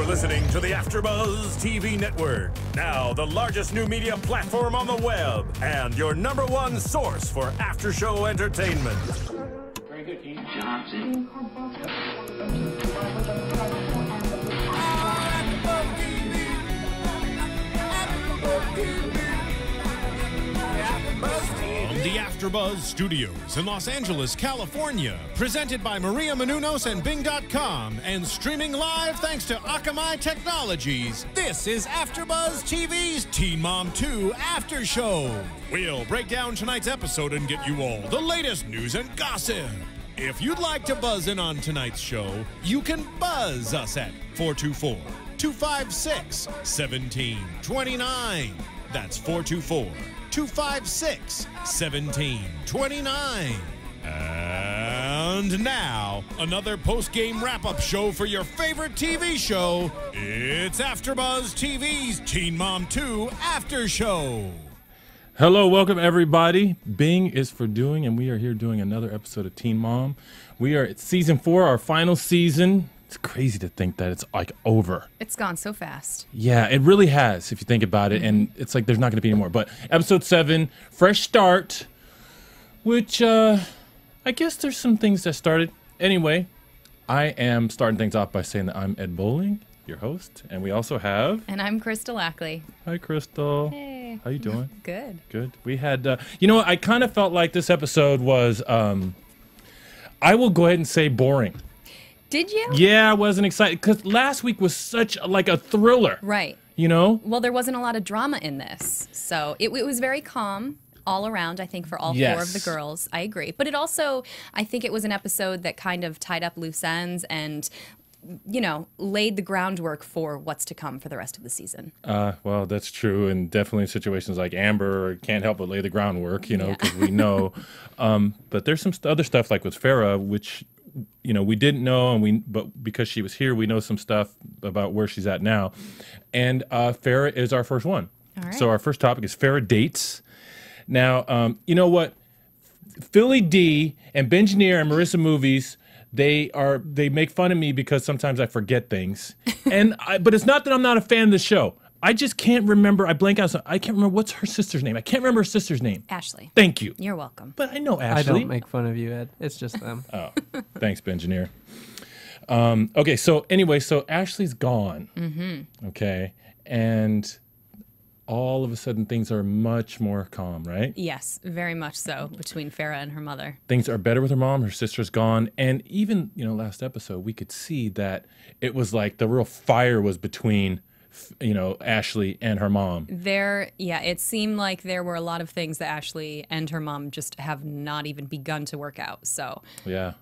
You're listening to the AFTERBUZZ TV Network, now the largest new media platform on the web, and your #1 source for after-show entertainment. Very good, Keith. Johnson. From the AFTERBUZZ Studios in Los Angeles, California, presented by Maria Menounos and Bing.com, and streaming live thanks to Akamai Technologies, this is AFTERBUZZ TV's Teen Mom 2 After Show. We'll break down tonight's episode and get you all the latest news and gossip. If you'd like to buzz in on tonight's show, you can buzz us at 424-256-1729. That's 424-256-1729. And now, another post-game wrap-up show for your favorite TV show. It's AFTERBUZZ TV's Teen Mom 2 After Show. Hello, welcome everybody. Bing is for doing, and we are here doing another episode of Teen Mom. We are at season 4, our final season. It's crazy to think that it's like over. It's gone so fast. Yeah, it really has, if you think about it, and it's like there's not going to be any more. But episode 7, fresh start, which I guess there's some things that started. Anyway, I am starting things off by saying that I'm Ed Bowling, your host, and we also have... And I'm Crystal Ackley. Hi, Crystal. Hey. How you doing? Good. Good. We had, you know what, I kind of felt like this episode was, I will go ahead and say boring. Did you? Yeah, I wasn't excited, because last week was such like a thriller. Right. You know? Well, there wasn't a lot of drama in this, so it was very calm all around, I think, for all 4 of the girls. I agree. But it also, I think it was an episode that kind of tied up loose ends and, you know, laid the groundwork for what's to come for the rest of the season. Well, that's true, and definitely in situations like Amber, can't help but lay the groundwork, you know, because we know. But there's some other stuff like with Farrah, which, you know, we didn't know, and but because she was here, we know some stuff about where she's at now. And Farrah is our first one. All right. So our first topic is Farrah dates. Now, you know what? Philly D and Benjanier and Marissa Movies, they make fun of me because sometimes I forget things. But it's not that I'm not a fan of the show. I just can't remember. I blank out. I can't remember what's her sister's name. I can't remember her sister's name. Ashley. Thank you. You're welcome. But I know Ashley. I don't make fun of you, Ed. It's just them. Oh, thanks, Benjanier. Okay, so anyway, so Ashley's gone. Mm-hmm. Okay, and all of a sudden things are much more calm, right? Yes, very much so, between Farrah and her mother. Things are better with her mom. Her sister's gone. And even, you know, last episode, we could see that it was like the real fire was between, you know, Ashley and her mom. It seemed like there were a lot of things that Ashley and her mom just have not even begun to work out. So, yeah.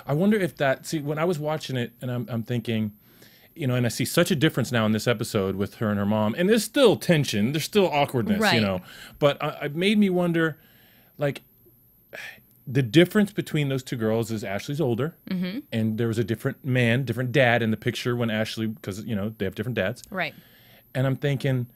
I wonder if when I was watching it and I'm thinking, you know, and I see such a difference now in this episode with her and her mom, and there's still tension, there's still awkwardness, right. You know, but it made me wonder, like, the difference between those two girls is Ashley's older, and there was a different dad in the picture when Ashley, because, you know, they have different dads. Right. And I'm thinking,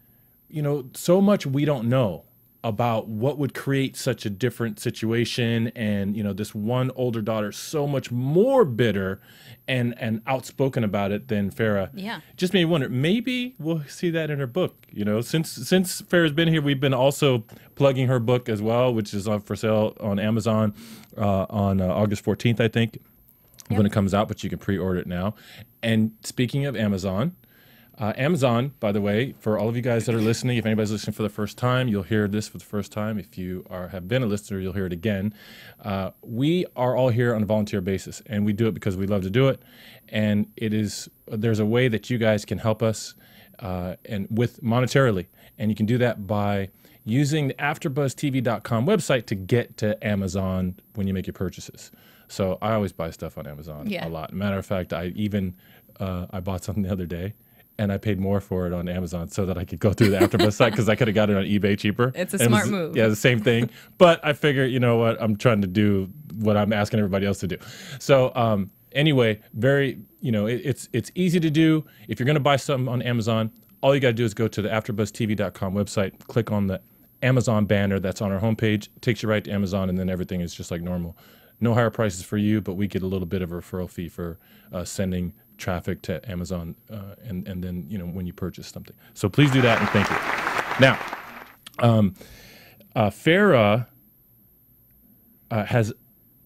you know, so much we don't know about what would create such a different situation, and, you know, this one older daughter so much more bitter and outspoken about it than Farrah. Yeah. Just made me wonder, maybe we'll see that in her book. You know, since Farrah's been here, we've been also plugging her book as well, which is for sale on Amazon on August 14th, I think, when it comes out, but you can pre-order it now. And speaking of Amazon, Amazon, by the way, for all of you guys that are listening, if anybody's listening for the first time, you'll hear this for the first time. If you have been a listener, you'll hear it again. We are all here on a volunteer basis, and we do it because we love to do it. And there's a way that you guys can help us and with monetarily, and you can do that by using the AfterBuzzTV.com website to get to Amazon when you make your purchases. So I always buy stuff on Amazon a lot. Matter of fact, I bought something the other day, and I paid more for it on Amazon so that I could go through the AfterBuzz site, because I could have got it on eBay cheaper. It's a smart move. Yeah, the same thing. But I figure, you know what, I'm trying to do what I'm asking everybody else to do. So anyway, it's easy to do. If you're going to buy something on Amazon, all you got to do is go to the AfterBuzzTV.com website, click on the Amazon banner that's on our homepage, takes you right to Amazon, and then everything is just like normal. no higher prices for you, but we get a little bit of a referral fee for sending traffic to Amazon, and then when you purchase something. So please do that, and thank you. Now, Farrah has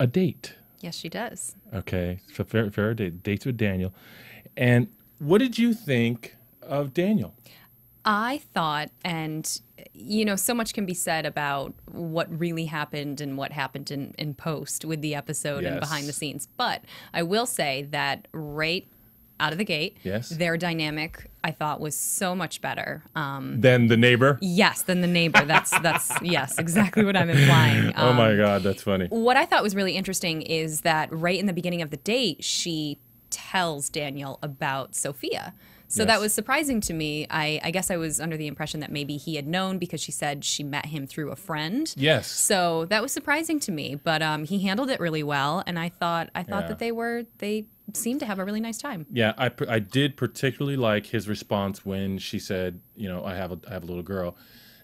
a date. Yes, she does. Okay, so Farrah dates with Daniel, and what did you think of Daniel? I thought, and so much can be said about what really happened and what happened in post with the episode and behind the scenes. But I will say that right out of the gate, their dynamic I thought was so much better than the neighbor. Yes, than the neighbor. That's yes, exactly what I'm implying. Oh my God, that's funny. What I thought was really interesting is that right in the beginning of the date, she tells Daniel about Sophia. So that was surprising to me. I guess I was under the impression that maybe he had known because she said she met him through a friend. Yes. So that was surprising to me, but he handled it really well, and I thought that they seemed to have a really nice time. Yeah, I did particularly like his response when she said, I have a little girl.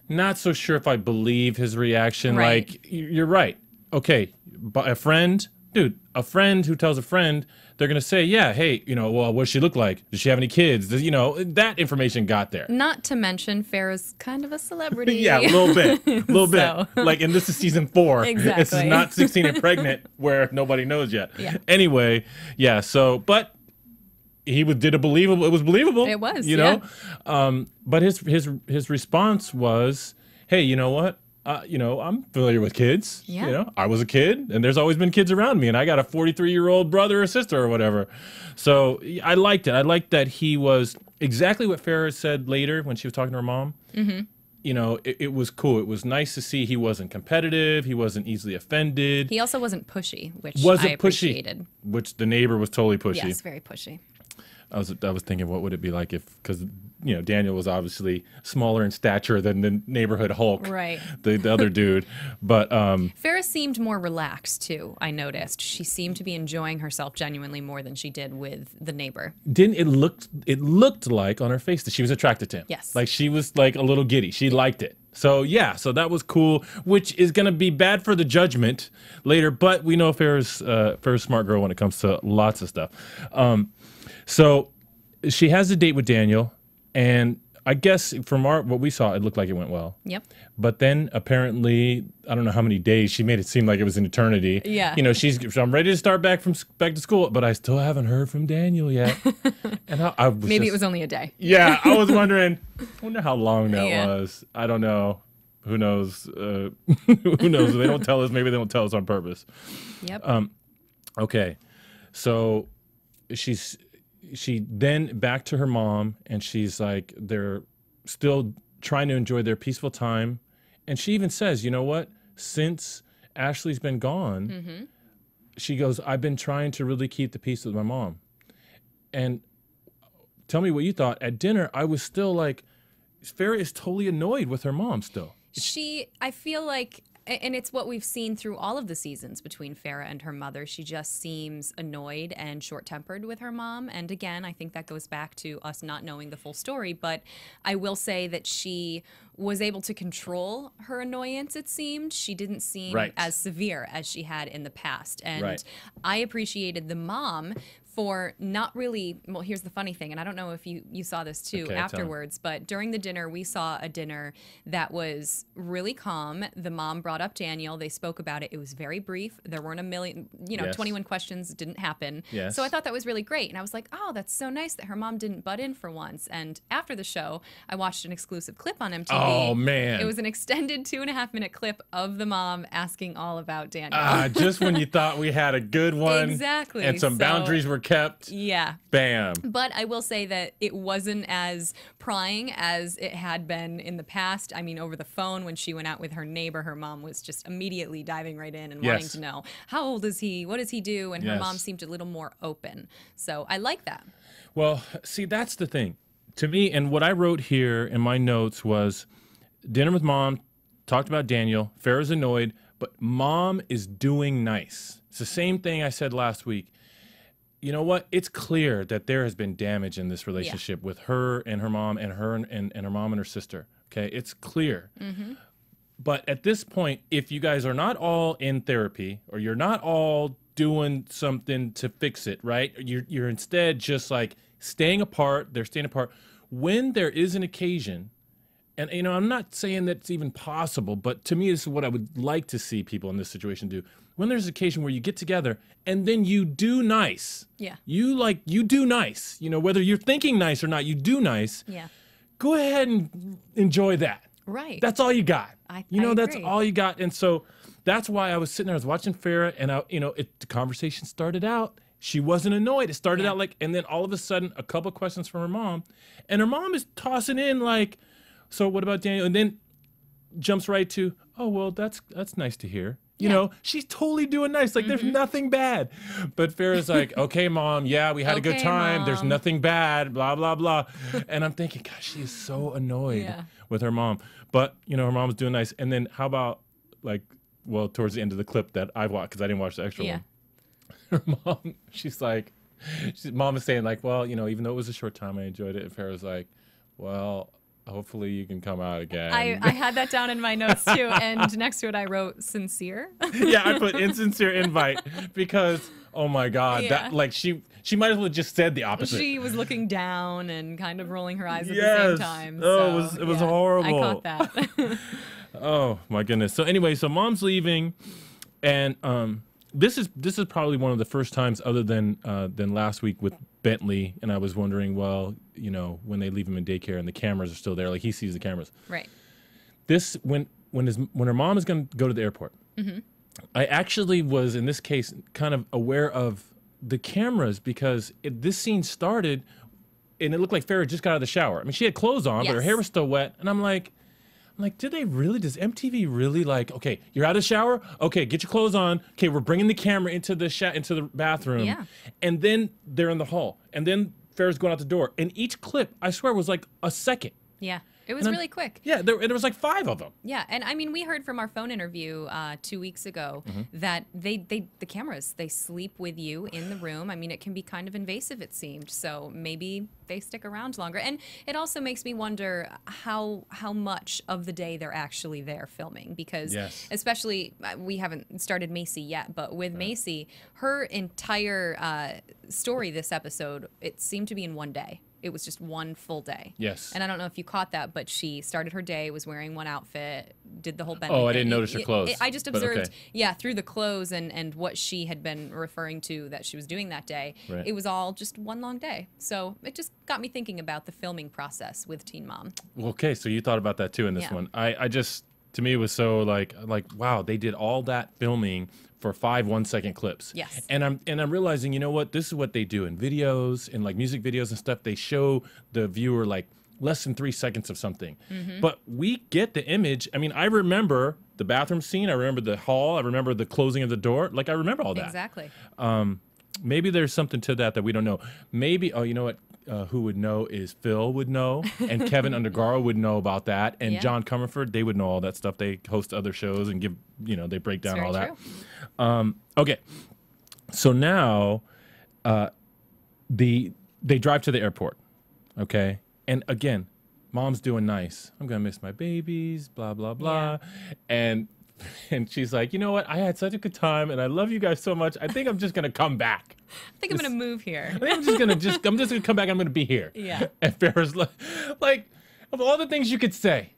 Not so sure if I believe his reaction. Right. Like, you're right. Okay, but a friend who tells a friend, they're going to say, yeah, hey, well, what does she look like? Does she have any kids? That information got there. Not to mention, Farrah's kind of a celebrity. Yeah, a little bit. Like, and this is season 4. Exactly. This is not 16 and pregnant where nobody knows yet. Yeah. Anyway, yeah, so, but he did a believable, it was believable. It was, But his response was, hey, you know what? I'm familiar with kids. Yeah. I was a kid, and there's always been kids around me, and I got a 43-year-old brother or sister or whatever. So I liked it. I liked that he was exactly what Farrah said later when she was talking to her mom. Mm-hmm. It was cool. It was nice to see he wasn't competitive. He wasn't easily offended. He also wasn't pushy, which I appreciated. Which the neighbor was totally pushy. Yes, very pushy. I was thinking, what would it be like because Daniel was obviously smaller in stature than the neighborhood Hulk, right? The other dude, but Farrah seemed more relaxed too. I noticed she seemed to be enjoying herself genuinely more than she did with the neighbor. It looked like on her face that she was attracted to him. Yes, like she was like a little giddy. She liked it. So so that was cool, which is going to be bad for the judgment later. But we know Farrah's a smart girl when it comes to lots of stuff. So she has a date with Daniel, and I guess from what we saw, it looked like it went well. Yep. But then apparently, I don't know how many days, she made it seem like it was an eternity. Yeah. I'm ready to start back to school, but I still haven't heard from Daniel yet. And maybe it was only a day. Yeah, I was wondering. I wonder how long that was. I don't know. Who knows? Who knows? They don't tell us. Maybe they don't tell us on purpose. Yep. Okay. So she then back to her mom, and she's like, they're still trying to enjoy their peaceful time. And she even says, you know what? Since Ashley's been gone, she goes, I've been trying to really keep the peace with my mom. And tell me what you thought. At dinner, I was still like, Farrah is totally annoyed with her mom still. I feel like, and it's what we've seen through all of the seasons between Farrah and her mother. She just seems annoyed and short-tempered with her mom. And again, I think that goes back to us not knowing the full story. But I will say that she was able to control her annoyance, it seemed. She didn't seem as severe as she had in the past. And I appreciated the mom for not really, well, here's the funny thing, and I don't know if you saw this too afterwards, but during the dinner, we saw a dinner that was really calm. The mom brought up Daniel. They spoke about it. It was very brief. There weren't a million, 21 questions didn't happen. Yes. So I thought that was really great. And I was like, oh, that's so nice that her mom didn't butt in for once. And after the show, I watched an exclusive clip on MTV. Oh, man. It was an extended 2.5-minute clip of the mom asking all about Daniel. Just when you thought we had a good one. Exactly. And some boundaries were kept. Yeah. Bam. But I will say that it wasn't as prying as it had been in the past. I mean, over the phone when she went out with her neighbor, her mom was just immediately diving right in and wanting to know, how old is he? What does he do? And her mom seemed a little more open. So I like that. Well, see, that's the thing. To me, and what I wrote here in my notes was dinner with mom, talked about Daniel, Farrah's annoyed, but mom is doing nice. It's the same thing I said last week. You know what? It's clear that there has been damage in this relationship with her and her mom and her and her mom and her sister. Okay, it's clear. But at this point, if you guys are not all in therapy or you're not all doing something to fix it, right? You're instead just like staying apart. They're staying apart. When there is an occasion, and I'm not saying that's even possible, but to me, this is what I would like to see people in this situation do. When there's an occasion where you get together and then you do nice. Yeah. You do nice. Whether you're thinking nice or not, you do nice. Yeah. Go ahead and enjoy that. Right. That's all you got. I That's agree. all you got. And so that's why I was sitting there, I was watching Farrah, and the conversation started out. She wasn't annoyed. It started out like, and then all of a sudden, a couple questions from her mom, and her mom is tossing in like, so what about Daniel? And then jumps right to, oh, well, that's nice to hear. She's totally doing nice. Like, there's nothing bad. But Farrah's like, okay, Mom, yeah, we had a good time. Mom. There's nothing bad, blah, blah, blah. And I'm thinking, gosh, she is so annoyed with her mom. But, her mom's doing nice. And then how about, like, well, towards the end of the clip that I watched, because I didn't watch the extra one. Her mom, Mom is saying, like, well, even though it was a short time, I enjoyed it. And Farrah's like, well, hopefully you can come out again. I had that down in my notes too, and next to it I wrote sincere. Yeah, I put insincere invite because, oh my God, that like she might as well have just said the opposite. She was looking down and kind of rolling her eyes at the same time. Oh, so, it was horrible. I caught that. Oh my goodness. So anyway, so Mom's leaving, and this is probably one of the first times other than last week with Bentley, and I was wondering, well, when they leave him in daycare and the cameras are still there, like he sees the cameras. Right. This when her mom is going to go to the airport. Mm-hmm. I actually was in this case kind of aware of the cameras because this scene started, and it looked like Farrah just got out of the shower. I mean, she had clothes on, but her hair was still wet, and I'm like, did they really? Does MTV really like? Okay, you're out of the shower. Okay, get your clothes on. Okay, we're bringing the camera into the bathroom. Yeah. And then they're in the hall, and then Farrah's going out the door. And each clip, I swear, was like a second. Yeah. It was really quick. Yeah, there was like 5 of them. Yeah, and I mean, we heard from our phone interview 2 weeks ago that the cameras, they sleep with you in the room. I mean, it can be kind of invasive, it seemed. So maybe they stick around longer. And it also makes me wonder how much of the day they're actually there filming. Because especially, we haven't started Macy yet, but with Macy, her entire story this episode, it seemed to be in one day. It was just one full day. Yes. And I don't know if you caught that, but she started her day, was wearing one outfit, did the whole Bentley Oh, I thing. didn't notice her clothes. I just observed, through the clothes and what she had been referring to that she was doing that day. Right. It was all just one long day. So it just got me thinking about the filming process with Teen Mom. Okay, so you thought about that too in this one. I just, to me, it was so like, wow, they did all that filming for 5 1-second clips. Yes. And I'm realizing, you know what? This is what they do in videos, in like music videos and stuff. They show the viewer like less than 3 seconds of something. But we get the image. I mean, I remember the bathroom scene. I remember the hall. I remember the closing of the door. Like, I remember all that. Exactly. Maybe there's something to that we don't know. Maybe, you know what? Who would know is Phil would know, and Kevin Undergaro would know about that, and John Comerford, they would know all that stuff. They host other shows and give, they break down all that. Okay, so now they drive to the airport, okay? And again, Mom's doing nice. I'm going to miss my babies, blah, blah, blah. And she's like, you know what? I had such a good time, and I love you guys so much. I think I'm just going to come back. I think I'm going to move here. I think I'm just going to come back. I'm going to be here. Yeah. And Farrah's like, of all the things you could say,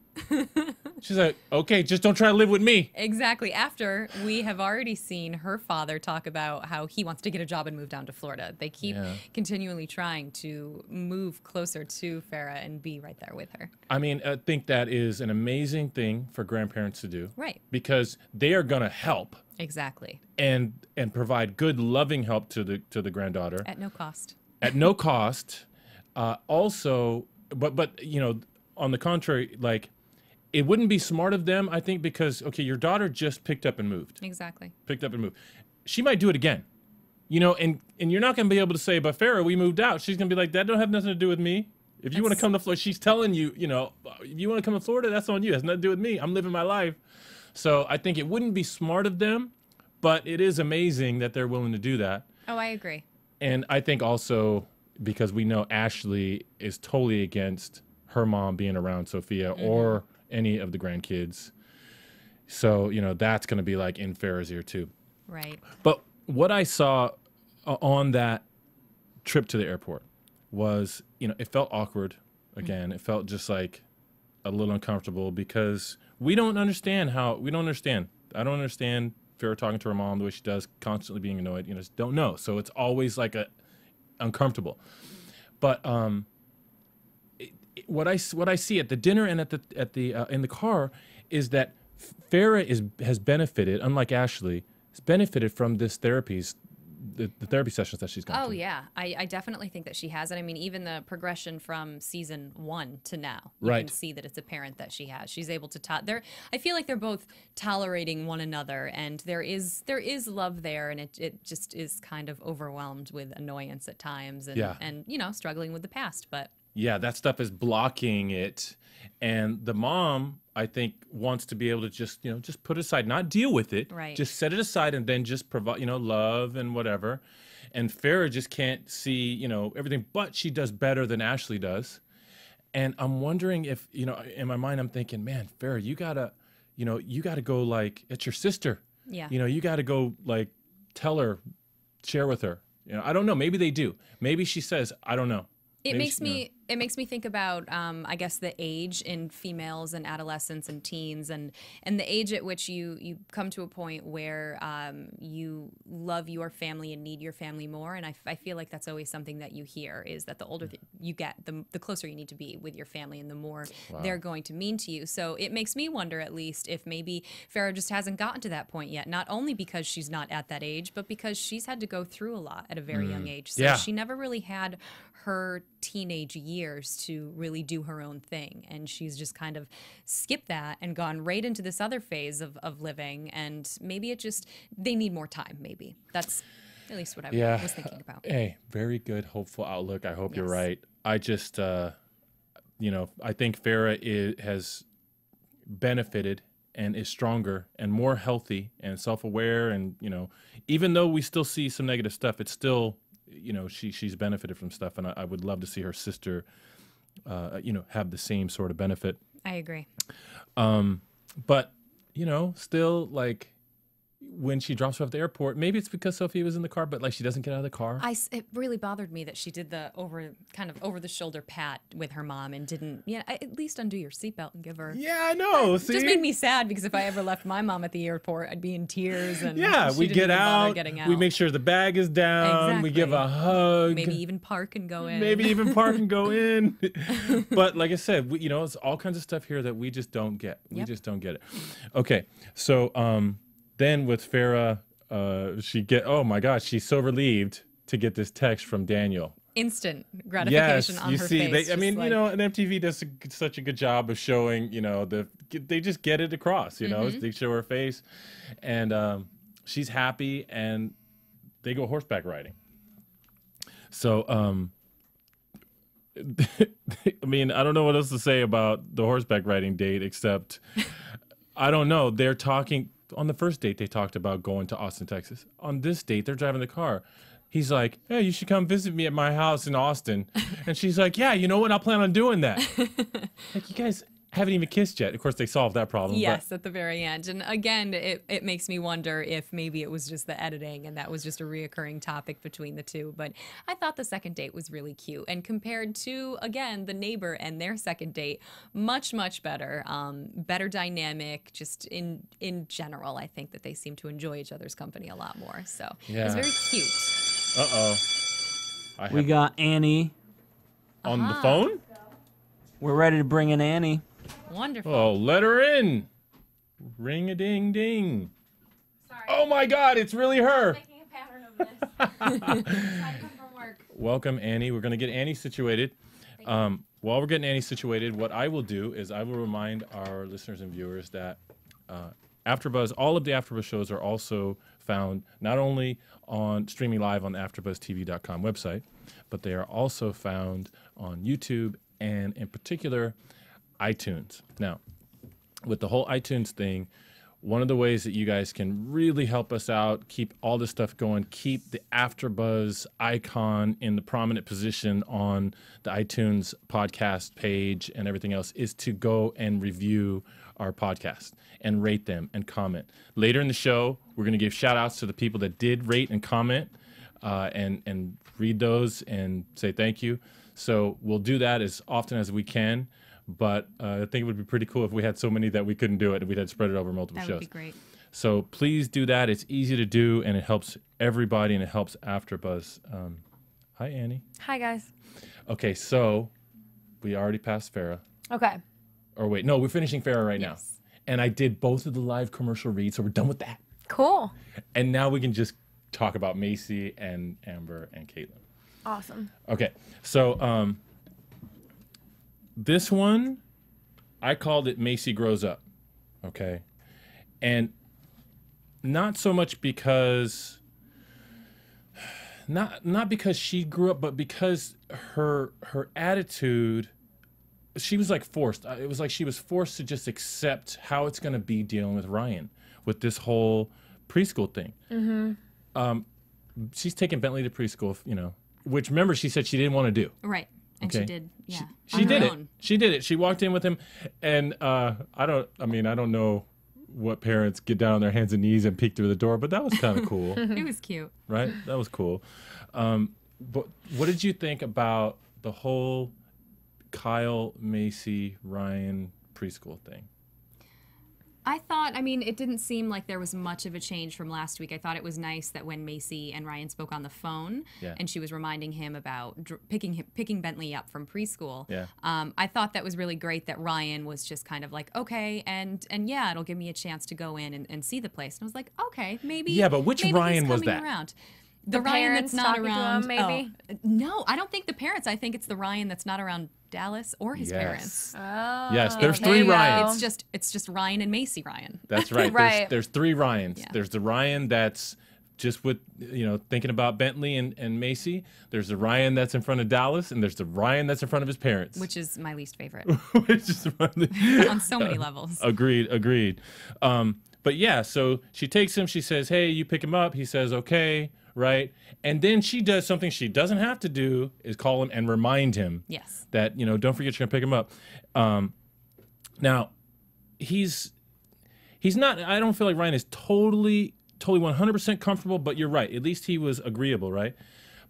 she's like, okay, just don't try to live with me. Exactly. After we have already seen her father talk about how he wants to get a job and move down to Florida. They keep continually trying to move closer to Farrah and be right there with her. I mean, I think that is an amazing thing for grandparents to do. Right. Because they are going to help. Exactly. And provide good, loving help to the granddaughter. At no cost. At no cost. Also, but on the contrary, like, it wouldn't be smart of them, I think, because, okay, your daughter just picked up and moved. Exactly. Picked up and moved. She might do it again. And you're not going to be able to say, but Farrah, we moved out. She's going to be like, that don't have nothing to do with me. If you want to come to Florida, she's telling you, if you want to come to Florida, that's on you. It has nothing to do with me. I'm living my life. So I think it wouldn't be smart of them, but it is amazing that they're willing to do that. Oh, I agree. And I think also because we know Ashley is totally against her mom being around Sophia or any of the grandkids. So, you know, that's going to be like in Farrah's ear too. Right. But what I saw on that trip to the airport was, you know, it felt awkward. Again, it felt just like a little uncomfortable because we don't understand. I don't understand Farrah talking to her mom the way she does, constantly being annoyed. You know, just don't know. So it's always like uncomfortable. But what I see at the dinner and in the car is that Farrah has benefited, unlike Ashley, has benefited from this the therapy sessions that she's gone Oh, through. yeah. I definitely think that she has. And I mean, even the progression from season 1 to now, you Right. can see that it's apparent that she has. She's able to I feel like they're both tolerating one another, and there is love there, and it just is kind of overwhelmed with annoyance at times and you know, struggling with the past. But Yeah, that stuff is blocking it. And the mom, I think, wants to be able to just put it aside, not deal with it. Right. Just set it aside and then just provide, love and whatever. And Farrah just can't see, everything, but she does better than Ashley does. And I'm wondering if, in my mind, I'm thinking, man, Farrah, you gotta go like, it's your sister. yeah. You gotta go like tell her, share with her. I don't know. Maybe they do. Maybe she says, I don't know. It Maybe makes me think about I guess the age in females and adolescents and teens and the age at which you come to a point where you love your family and need your family more, and I feel like that's always something that you hear is that the older you get, the closer you need to be with your family and the more they're going to mean to you. So it makes me wonder at least if maybe Farrah just hasn't gotten to that point yet, not only because she's not at that age, but because she's had to go through a lot at a very young age. So Yeah. she never really had her teenage years to really do her own thing, and she's just kind of skipped that and gone right into this other phase of living, and maybe they need more time. Maybe that's at least what I was thinking about. Hey, very good, hopeful outlook. I hope you're Yes. right. I just I think Farrah has benefited and is stronger and more healthy and self-aware, and even though we still see some negative stuff, it's still she's benefited from stuff, and I would love to see her sister have the same sort of benefit. I agree. But still, like, when she drops her off at the airport, maybe it's because Sophia was in the car, but like she doesn't get out of the car. It really bothered me that she did the over the shoulder pat with her mom and didn't at least undo your seatbelt and give her. Yeah, I know. It just made me sad because if I ever left my mom at the airport, I'd be in tears. And she we didn't get even bother out, getting out. we make sure the bag is down, we give a hug, Maybe even park and go in. But like I said, it's all kinds of stuff here that we just don't get. We Yep. just don't get it. Okay, so then with Farrah, oh my gosh, she's so relieved to get this text from Daniel. Instant gratification on you her see, face. and MTV does such a good job of showing, they just get it across, they show her face, and she's happy, and they go horseback riding. So, I don't know what else to say about the horseback riding date, except, I don't know, they're talking. On the first date, they talked about going to Austin, Texas. On this date, they're driving the car. He's like, hey, you should come visit me at my house in Austin. And she's like, yeah, you know what? I'll plan on doing that. Like, you guys haven't even kissed yet. Of course, they solved that problem. Yes, at the very end. And again, it makes me wonder if maybe it was just the editing and that was just a reoccurring topic between the two. But I thought the second date was really cute. And compared to, again, the neighbor and their second date, much, much better. Better dynamic. Just in general, I think that they seem to enjoy each other's company a lot more. So it was very cute. Uh-oh. We got Annie. On the phone? We're ready to bring in Annie. Wonderful. Oh, let her in. Ring-a-ding-ding. Sorry. Oh, my God, it's really her. Making a pattern of this. Trying to come from work. Welcome, Annie. We're going to get Annie situated. While we're getting Annie situated, what I will do is I will remind our listeners and viewers that AfterBuzz, all of the AfterBuzz shows are also found not only on streaming live on the AfterBuzzTV.com website, but they are also found on YouTube and, in particular, iTunes. Now, with the whole iTunes thing, one of the ways that you guys can really help us out, keep all this stuff going, keep the AfterBuzz icon in the prominent position on the iTunes podcast page and everything else, is to go and review our podcast and rate them and comment. Later in the show, we're going to give shout outs to the people that did rate and comment and read those and say thank you. So we'll do that as often as we can. But I think it would be pretty cool if we had so many that we couldn't do it and we'd had to spread it over multiple shows. That would be great. So please do that. It's easy to do, and it helps everybody, and it helps AfterBuzz. Hi, Annie. Hi, guys. Okay, so we already passed Farrah. Okay. Or wait, no, we're finishing Farrah right now. And I did both of the live commercial reads, so we're done with that. Cool. And now we can just talk about Macy and Amber and Caitlyn. Awesome. Okay, so this one, I called it Macy Grows Up, okay? And not so much because, not because she grew up, but because her attitude, she was like forced. It was like she was forced to just accept how it's going to be dealing with Ryan, with this whole preschool thing. Mm-hmm. She's taking Bentley to preschool, you know, which, remember, she said she didn't want to do. Right. And okay. she did, yeah. She did it. She did it. She walked in with him, and I don't know what parents get down on their hands and knees and peek through the door, but that was kind of cool. It was cute. Right? That was cool. But what did you think about the whole Kyle, Macy, Ryan preschool thing? I thought, I mean, it didn't seem like there was much of a change from last week. I thought it was nice that when Macy and Ryan spoke on the phone, and she was reminding him about picking Bentley up from preschool. Yeah. I thought that was really great that Ryan was just kind of like, okay, and yeah, it'll give me a chance to go in and see the place. And I was like, okay, maybe. Yeah, but which maybe Ryan he's was coming that? Around. The Ryan that's parents not talking to around. him, maybe? Oh, no, I don't think the parents. I think it's the Ryan that's not around Dallas or his parents. Oh, yes, there's there three you go. Ryans. It's just Ryan and Macy Ryan. That's right. Right. There's three Ryans. Yeah. There's the Ryan that's just with, you know, thinking about Bentley and Macy. There's the Ryan that's in front of Dallas, and there's the Ryan that's in front of his parents. Which is my least favorite. Which is On so many levels. Agreed. But yeah, so she takes him. She says, "Hey, you pick him up." He says, "Okay." Right? And then she does something she doesn't have to do, is call him and remind him Yes. that, you know, don't forget you're going to pick him up. Now, he's not, I don't feel like Ryan is totally 100% comfortable, but you're right. At least he was agreeable, right?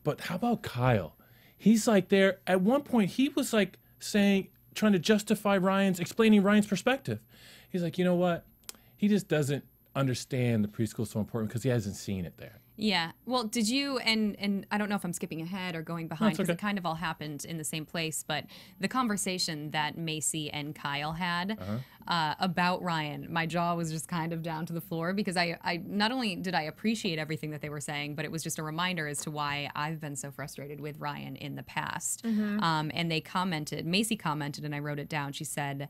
But how about Kyle? He's like there, at one point, he was like trying to justify explaining Ryan's perspective. He's like, you know what? He just doesn't understand the preschool is so important because he hasn't seen it there. Yeah. Well, did you, and I don't know if I'm skipping ahead or going behind, because okay. it kind of all happened in the same place, but the conversation that Macy and Kyle had about Ryan, my jaw was just kind of down to the floor, because I not only did I appreciate everything that they were saying, but it was just a reminder as to why I've been so frustrated with Ryan in the past. And they commented, Macy commented, and I wrote it down. She said,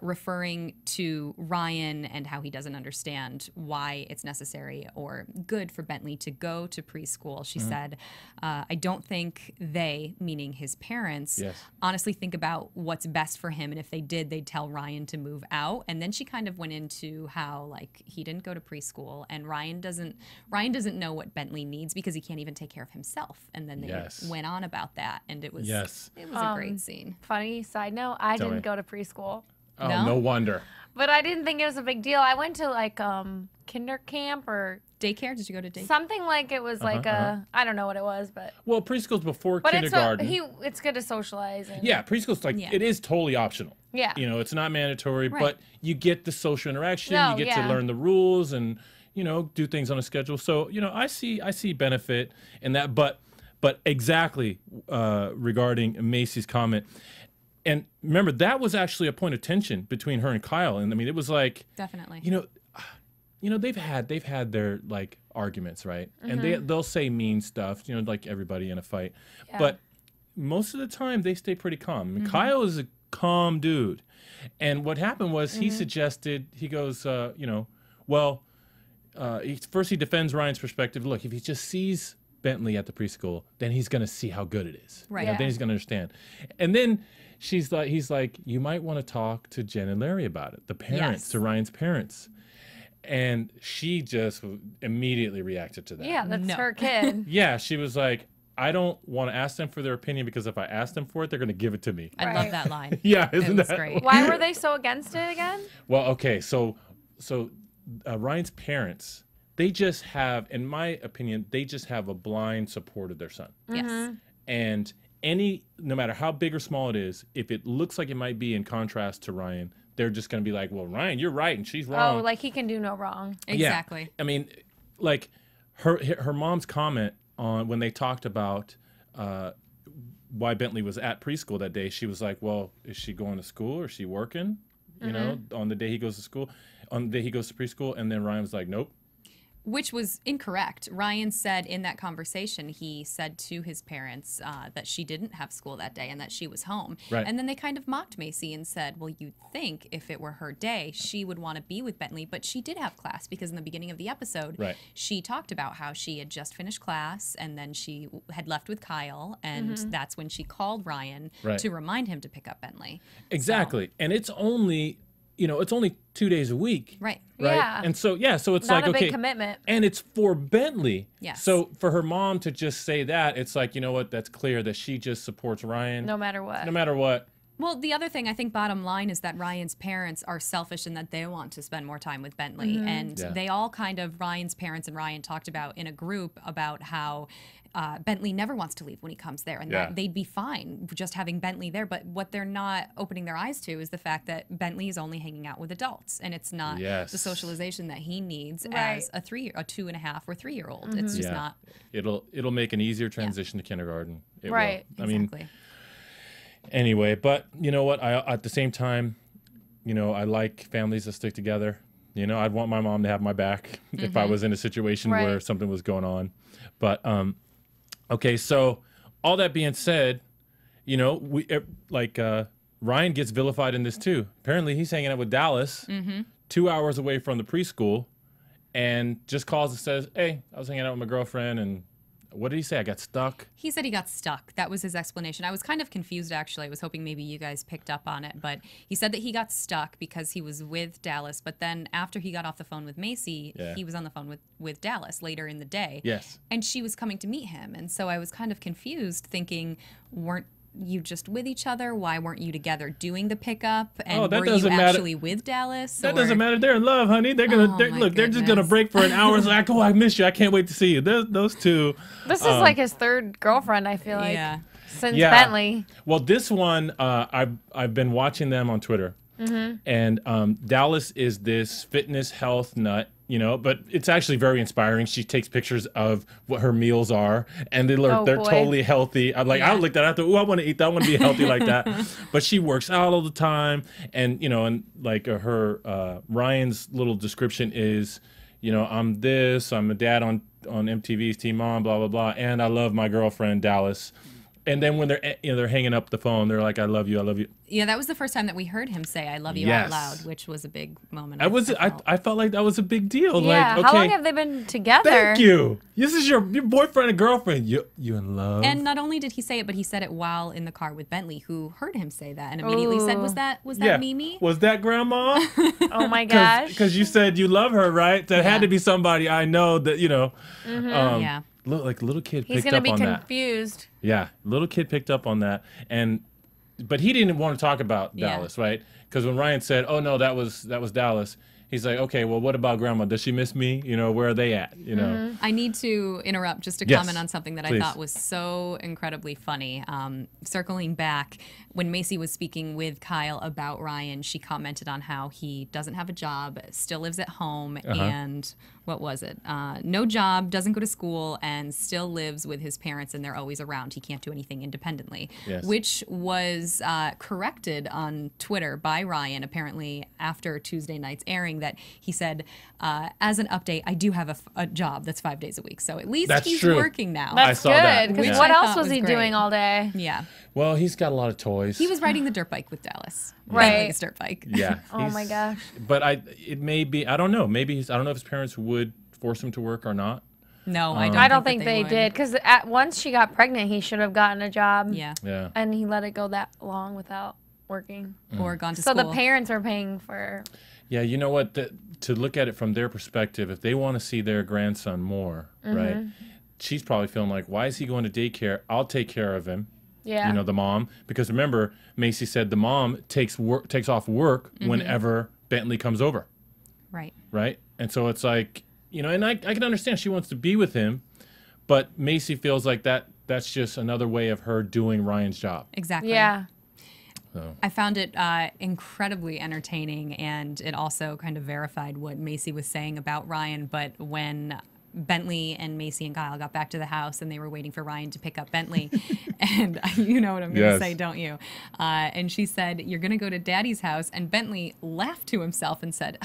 referring to Ryan and how he doesn't understand why it's necessary or good for Bentley to go to preschool. She said, I don't think they, meaning his parents, honestly think about what's best for him. And if they did, they'd tell Ryan to move out. And then she kind of went into how, like, he didn't go to preschool, and Ryan doesn't know what Bentley needs because he can't even take care of himself. And then they went on about that, and it was a great scene. Funny side note, I didn't go to preschool. Oh, no wonder. But I didn't think it was a big deal. I went to like kinder camp or daycare. Did you go to daycare? something like it was like I don't know what it was, but preschool's before but kindergarten. it's good to socialize. And, Preschool's like it is totally optional. Yeah, you know, it's not mandatory, but you get the social interaction. You get to learn the rules and, you know, do things on a schedule. So, you know, I see benefit in that. But exactly regarding Macy's comment. And remember, that was actually a point of tension between her and Kyle. And I mean, it was like, definitely, you know, they've had their like arguments, right? And they'll say mean stuff, you know, like everybody in a fight. Yeah. But most of the time, they stay pretty calm. I mean, Kyle is a calm dude. And what happened was he suggested, he goes, you know, well, first he defends Ryan's perspective. Look, if he just sees Bentley at the preschool, then he's going to see how good it is. Right. You know, then he's going to understand. And then he's like, you might want to talk to Jen and Larry about it, the parents, to Ryan's parents. And she just immediately reacted to that. Yeah, that's her kid. Yeah, she was like, I don't want to ask them for their opinion because if I ask them for it, they're going to give it to me. I love that line. Yeah, isn't that great? Why were they so against it again? Well, okay, so Ryan's parents, they just have, in my opinion, they just have a blind support of their son. Yes. And no matter how big or small it is, if it looks like it might be in contrast to Ryan, they're just going to be like, well, Ryan, you're right and she's wrong. Oh, like he can do no wrong. Exactly. Yeah. I mean, like her mom's comment on when they talked about why Bentley was at preschool that day, she was like, well, is she going to school or is she working? You know, on the day he goes to school, on the day he goes to preschool. And then Ryan was like, nope. Which was incorrect. Ryan said in that conversation, he said to his parents that she didn't have school that day and that she was home. Right. And then they kind of mocked Macy and said, well, you'd think if it were her day, she would want to be with Bentley. But she did have class because in the beginning of the episode, she talked about how she had just finished class and then she had left with Kyle. And that's when she called Ryan to remind him to pick up Bentley. Exactly. So, and it's only... it's only 2 days a week. Right. Yeah. And so, so it's Not like, a big commitment. And it's for Bentley. Yes. So for her mom to just say that, it's like, you know what, that's clear that she just supports Ryan. No matter what. No matter what. Well, the other thing, I think bottom line is that Ryan's parents are selfish in that they want to spend more time with Bentley. And they all kind of, Ryan's parents and Ryan talked about in a group about how Bentley never wants to leave when he comes there, and that they'd be fine just having Bentley there. But what they're not opening their eyes to is the fact that Bentley is only hanging out with adults, and it's not the socialization that he needs as a 2.5 or 3-year-old. It's just not. It'll make an easier transition to kindergarten. It right. Will. I mean, anyway, but you know what? I at the same time, I like families that stick together. I'd want my mom to have my back if I was in a situation where something was going on. But okay, so all that being said, Ryan gets vilified in this too. Apparently, he's hanging out with Dallas, 2 hours away from the preschool, and just calls and says, "Hey, I was hanging out with my girlfriend, and what did he say? I got stuck." He said he got stuck. That was his explanation. I was kind of confused, actually. I was hoping maybe you guys picked up on it, but he said that he got stuck because he was with Dallas. But then after he got off the phone with Macy, he was on the phone with Dallas later in the day. Yes. And she was coming to meet him. And so I was kind of confused, thinking, weren't you just with each other? Why weren't you together doing the pickup? And were you actually with Dallas? That doesn't matter. They're in love, honey. They're gonna they're just gonna break for an hour. It's like, oh, I miss you. I can't wait to see you. Those two. This is like his third girlfriend, I feel like. Yeah. Since Bentley. Well, this one, I've been watching them on Twitter, and Dallas is this fitness health nut. But it's actually very inspiring. She takes pictures of what her meals are, and they're totally healthy. I'm like, I looked at it, I thought, I want to eat that. I want to be healthy like that. But she works out all the time, and and like her Ryan's little description is, I'm this, I'm a dad on MTV's Teen Mom, blah blah blah, and I love my girlfriend Dallas. And then when they're hanging up the phone, they're like, I love you, I love you. Yeah, that was the first time that we heard him say "I love you" out loud, which was a big moment. I felt like that was a big deal. Yeah. Like, okay, how long have they been together? Thank you. This is your boyfriend and girlfriend. You in love? And not only did he say it, but he said it while in the car with Bentley, who heard him say that and immediately said, "Was that Mimi? Was that Grandma?" Oh my gosh! Because you said you love her, right? That had to be somebody I know that yeah. Like little kid He's picked up gonna on be that. confused. Yeah, little kid picked up on that, but he didn't want to talk about Dallas, right? Because when Ryan said, "Oh no, that was Dallas," he's like, "Okay, well, what about Grandma? Does she miss me? Where are they at? I need to interrupt just to comment on something that I thought was so incredibly funny. Circling back, when Macy was speaking with Kyle about Ryan, she commented on how he doesn't have a job, still lives at home, and what was it? No job, doesn't go to school, and still lives with his parents, and they're always around. He can't do anything independently, which was corrected on Twitter by Ryan, apparently after Tuesday night's airing, that he said, as an update, I do have a job that's 5 days a week, so at least he's working now. That's good, because what else was he doing all day? Yeah. Well, he's got a lot of toys. He was riding the dirt bike with Dallas. Right. His dirt bike. Yeah. Oh my gosh. But it may be, I don't know. Maybe I don't know if his parents would force him to work or not. No, I don't think they did. Because once she got pregnant, he should have gotten a job. Yeah. Yeah. And he let it go that long without working. Or gone to school. So the parents are paying for Yeah, you know what? To look at it from their perspective, if they want to see their grandson more, right? She's probably feeling like, why is he going to daycare? I'll take care of him. Yeah. You know, the mom. Because remember, Macy said the mom takes off work whenever Bentley comes over. Right. Right? And so it's like, you know, and I can understand she wants to be with him, but Macy feels like that's just another way of her doing Ryan's job. Exactly. Yeah. So. I found it incredibly entertaining, and it also kind of verified what Macy was saying about Ryan. But when Bentley and Macy and Kyle got back to the house and they were waiting for Ryan to pick up Bentley, and you know what I'm going to say, don't you? And she said, "You're going to go to Daddy's house," and Bentley laughed to himself and said,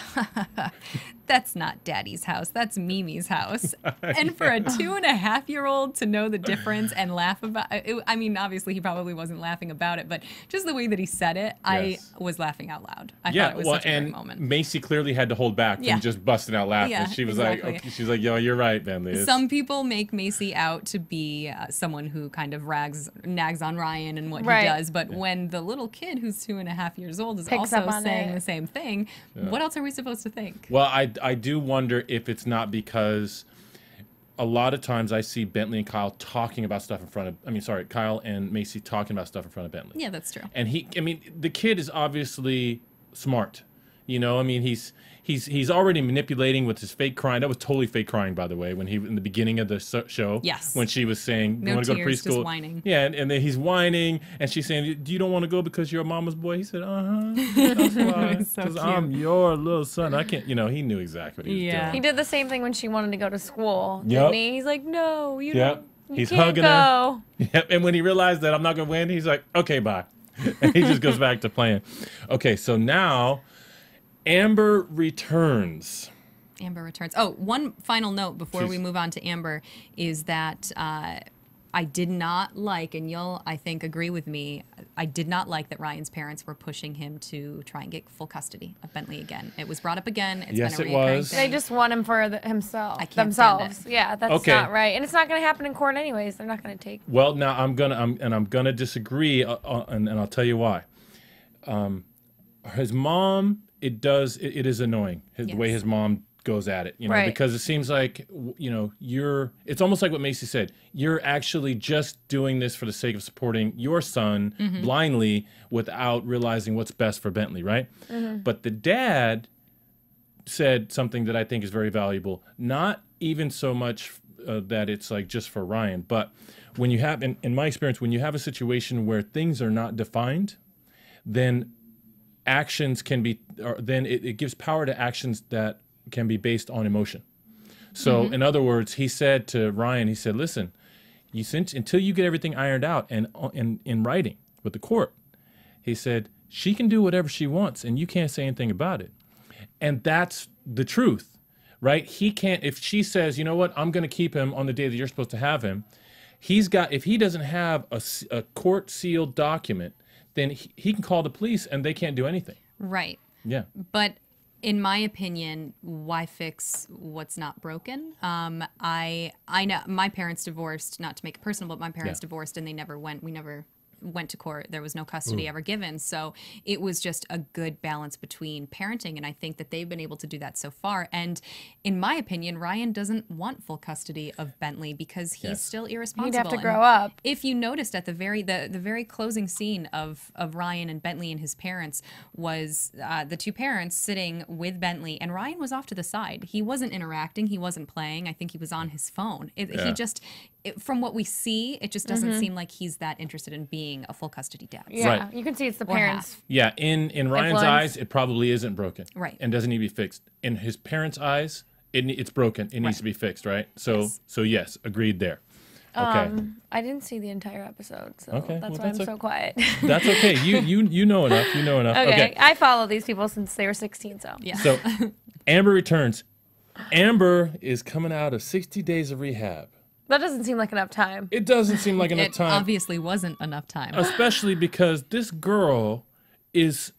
"That's not Daddy's house, that's Mimi's house." And for a 2.5-year-old to know the difference and laugh about it, I mean, obviously he probably wasn't laughing about it, but just the way that he said it, I was laughing out loud. I thought it was such a great moment. Macy clearly had to hold back from just busting out laughing. Yeah, she was exactly. like, okay, she's like, yo, you're right, Bentley. Some people make Macy out to be someone who kind of nags on Ryan and what he does, but when the little kid who's 2.5 years old is Picks also up on saying it. the same thing, what else are we supposed to think? Well, I do wonder if it's not because a lot of times I see Bentley and Kyle talking about stuff in front of, Kyle and Macy talking about stuff in front of Bentley. Yeah, that's true. And the kid is obviously smart. You know, I mean, he's already manipulating with his fake crying. That was totally fake crying, by the way, when in the beginning of the show. Yes. When she was saying, No you want to go to tears, preschool? just whining. Yeah, and then he's whining, and she's saying, do you don't want to go because you're a mama's boy? He said, that's why. So Because cute. I'm your little son. I can't, you know, he knew exactly what he was doing. He did the same thing when she wanted to go to school, Yep. didn't he? He's like, no, you Yep. don't. He's can't hugging go. her. Yep. And when he realized that I'm not going to win, he's like, okay, bye. And he just goes back to playing. Okay, so now Amber returns. Amber returns. Oh, one final note before we move on to Amber is that I did not like, and you'll, I think, agree with me, I did not like that Ryan's parents were pushing him to try and get full custody of Bentley again. It was brought up again. It's Yes, been a it reoccurring was. thing. They just want him for himself. I can't stand themselves. it. Yeah, that's Okay. not right, and it's not going to happen in court anyways. They're not going to take. Well, now I'm gonna disagree, and I'll tell you why. His mom, it is annoying the way his mom goes at it, you know, because it seems like, you know, it's almost like what Macy said. You're actually just doing this for the sake of supporting your son blindly without realizing what's best for Bentley, right? But the dad said something that I think is very valuable. Not even so much that it's like just for Ryan, but when you have, in my experience, when you have a situation where things are not defined, then actions can be, or then it gives power to actions that can be based on emotion. So in other words, he said to Ryan, he said, listen, until you get everything ironed out and in writing with the court, he said, she can do whatever she wants and you can't say anything about it. And that's the truth, right? He can't, if she says, you know what, I'm going to keep him on the day that you're supposed to have him, if he doesn't have a court sealed document, then he can call the police and they can't do anything. Right. Yeah. But in my opinion, why fix what's not broken? I know my parents divorced, not to make it personal, but my parents divorced and we never went to court. There was no custody ever given. So it was just a good balance between parenting. And I think that they've been able to do that so far. And in my opinion, Ryan doesn't want full custody of Bentley because he's still irresponsible. He'd have to And grow up. if you noticed at the very closing scene of Ryan and Bentley and his parents was the two parents sitting with Bentley, and Ryan was off to the side. He wasn't interacting. He wasn't playing. I think he was on his phone. He just, from what we see, it just doesn't seem like he's that interested in being a full custody dad. Yeah, Right. you can see it's the Or parents. half. Yeah, in Ryan's Influence. eyes, it probably isn't broken. Right. And doesn't need to be fixed. In his parents' eyes, it's broken. It needs to be fixed, right? So yes, agreed there. Okay. I didn't see the entire episode, so Okay, that's well, why I'm that's so quiet. That's okay. You know enough. You know enough. Okay, I follow these people since they were 16, so. Yeah. So Amber returns. Amber is coming out of 60 days of rehab. That doesn't seem like enough time. It doesn't seem like enough It time. obviously wasn't enough time. Especially because this girl is,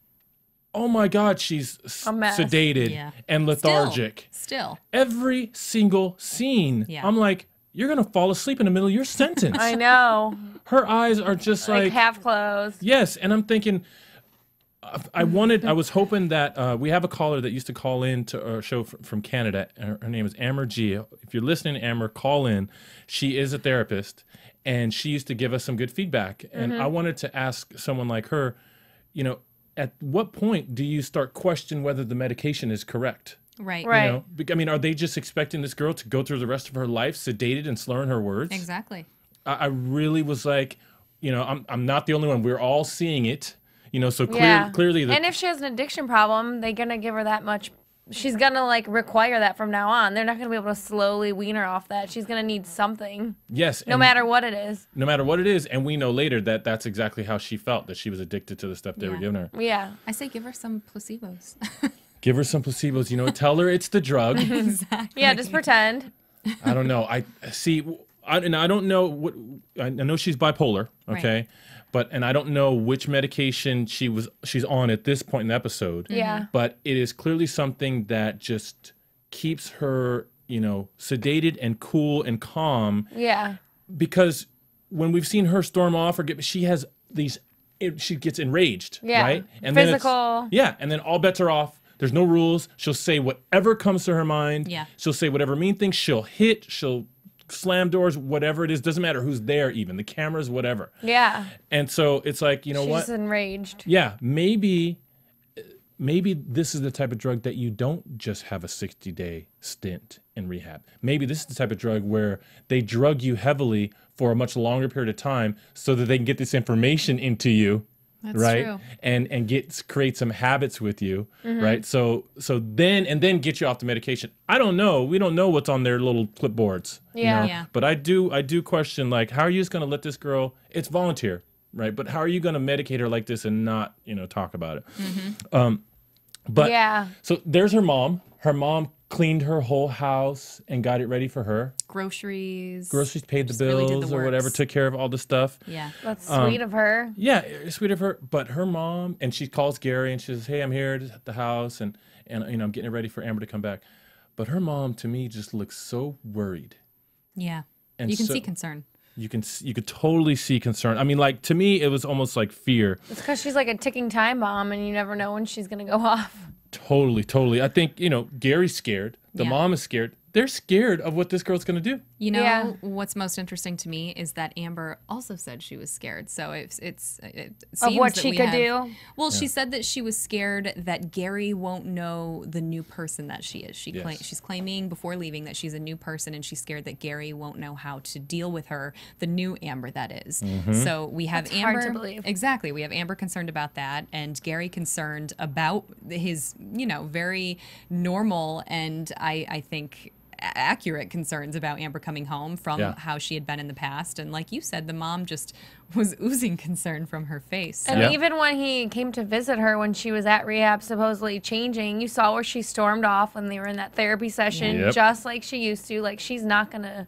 oh my God, she's A mess. sedated Yeah. and lethargic. Still. Every single scene, Yeah. I'm like, you're going to fall asleep in the middle of your sentence. I know. Her eyes are just Like like half closed. yes. And I'm thinking, I was hoping that we have a caller that used to call in to our show from Canada. Her name is Amber G. If you're listening, Amber, call in. She is a therapist, and she used to give us some good feedback. And I wanted to ask someone like her, you know, at what point do you start questioning whether the medication is correct? Right. Right. You know, I mean, are they just expecting this girl to go through the rest of her life sedated and slurring her words? Exactly. I really was like, you know, I'm not the only one. We're all seeing it. You know, so clearly. And if she has an addiction problem, they're gonna give her that much. She's gonna like require that from now on. They're not gonna be able to slowly wean her off that. She's gonna need something. Yes. No matter what it is. No matter what it is, and we know later that that's exactly how she felt, that she was addicted to the stuff they were giving her. Yeah. I say give her some placebos. Give her some placebos. You know, tell her it's the drug. Exactly. Yeah, just pretend. I don't know. I see. I don't know what. I know she's bipolar. Okay. Right. And I don't know which medication she's on at this point in the episode. Yeah. But it is clearly something that just keeps her, you know, sedated and cool and calm. Yeah. Because when we've seen her storm off she has these, she gets enraged. Yeah. Right. And Physical. and then all bets are off. There's no rules. She'll say whatever comes to her mind. Yeah. She'll say whatever mean things. She'll hit. She'll slam doors, whatever it is, doesn't matter who's there, even the cameras, whatever. Yeah. And so it's like, you know what? She's enraged. Yeah, maybe this is the type of drug that you don't just have a 60-day stint in rehab. Maybe this is the type of drug where they drug you heavily for a much longer period of time so that they can get this information into you. That's right. true. And create some habits with you. Right. So then get you off the medication. I don't know. We don't know what's on their little clipboards. Yeah. You know? Yeah. But I do question, like, how are you just going to let this girl, it's volunteer, right? But how are you going to medicate her like this and not, you know, talk about it? But Yeah. so there's her mom. Her mom cleaned her whole house and got it ready for her. Groceries, Paid the Just really did bills the or whatever, works. took care of all the stuff. Yeah. That's sweet of her. Yeah, it's sweet of her. But her mom, and she calls Gary and she says, "Hey, I'm here at the house and you know, I'm getting it ready for Amber to come back." But her mom, to me, just looks so worried. Yeah. And You can so- see concern. You could totally see concern. I mean, like, to me, it was almost like fear. It's because she's like a ticking time bomb, and you never know when she's gonna go off. Totally. I think, you know, Gary's scared. The Yeah. mom is scared. They're scared of what this girl's going to do. You know, Yeah. what's most interesting to me is that Amber also said she was scared. So it seems Of what that she we could have- do? Well, she said that she was scared that Gary won't know the new person that she is. Yes. She's claiming before leaving that she's a new person, and she's scared that Gary won't know how to deal with her, the new Amber that is. So we have That's Amber. hard to believe. Exactly. We have Amber concerned about that, and Gary concerned about his, you know, very normal and I think accurate concerns about Amber coming home from Yeah. how she had been in the past. And like you said, the mom just was oozing concern from her face. And Yeah. even when he came to visit her when she was at rehab, supposedly changing, you saw where she stormed off when they were in that therapy session, Yep. just like she used to. Like, she's not gonna.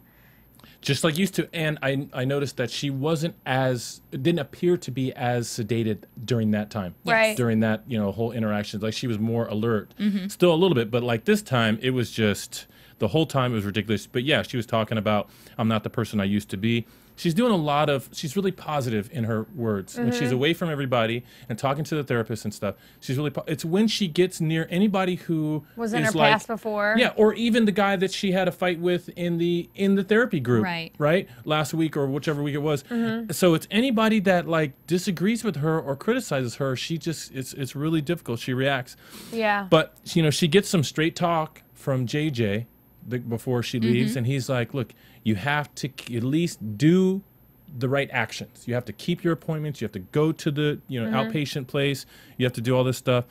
Just like used to. And I noticed that she didn't appear to be as sedated during that time. Right. During that, you know, whole interaction. Like, she was more alert. Still a little bit, but like this time, it was just, the whole time it was ridiculous. But yeah, she was talking about, I'm not the person I used to be. She's doing she's really positive in her words. When she's away from everybody and talking to the therapist and stuff, she's really, it's when she gets near anybody who Was in is her like, past before. Yeah, or even the guy that she had a fight with in the therapy group. Right. Last week or whichever week it was. So it's anybody that like disagrees with her or criticizes her, she just, it's really difficult. She reacts. Yeah. But, you know, she gets some straight talk from JJ before she leaves, and he's like, look, you have to at least do the right actions. You have to keep your appointments. You have to go to the, you know, outpatient place. You have to do all this stuff.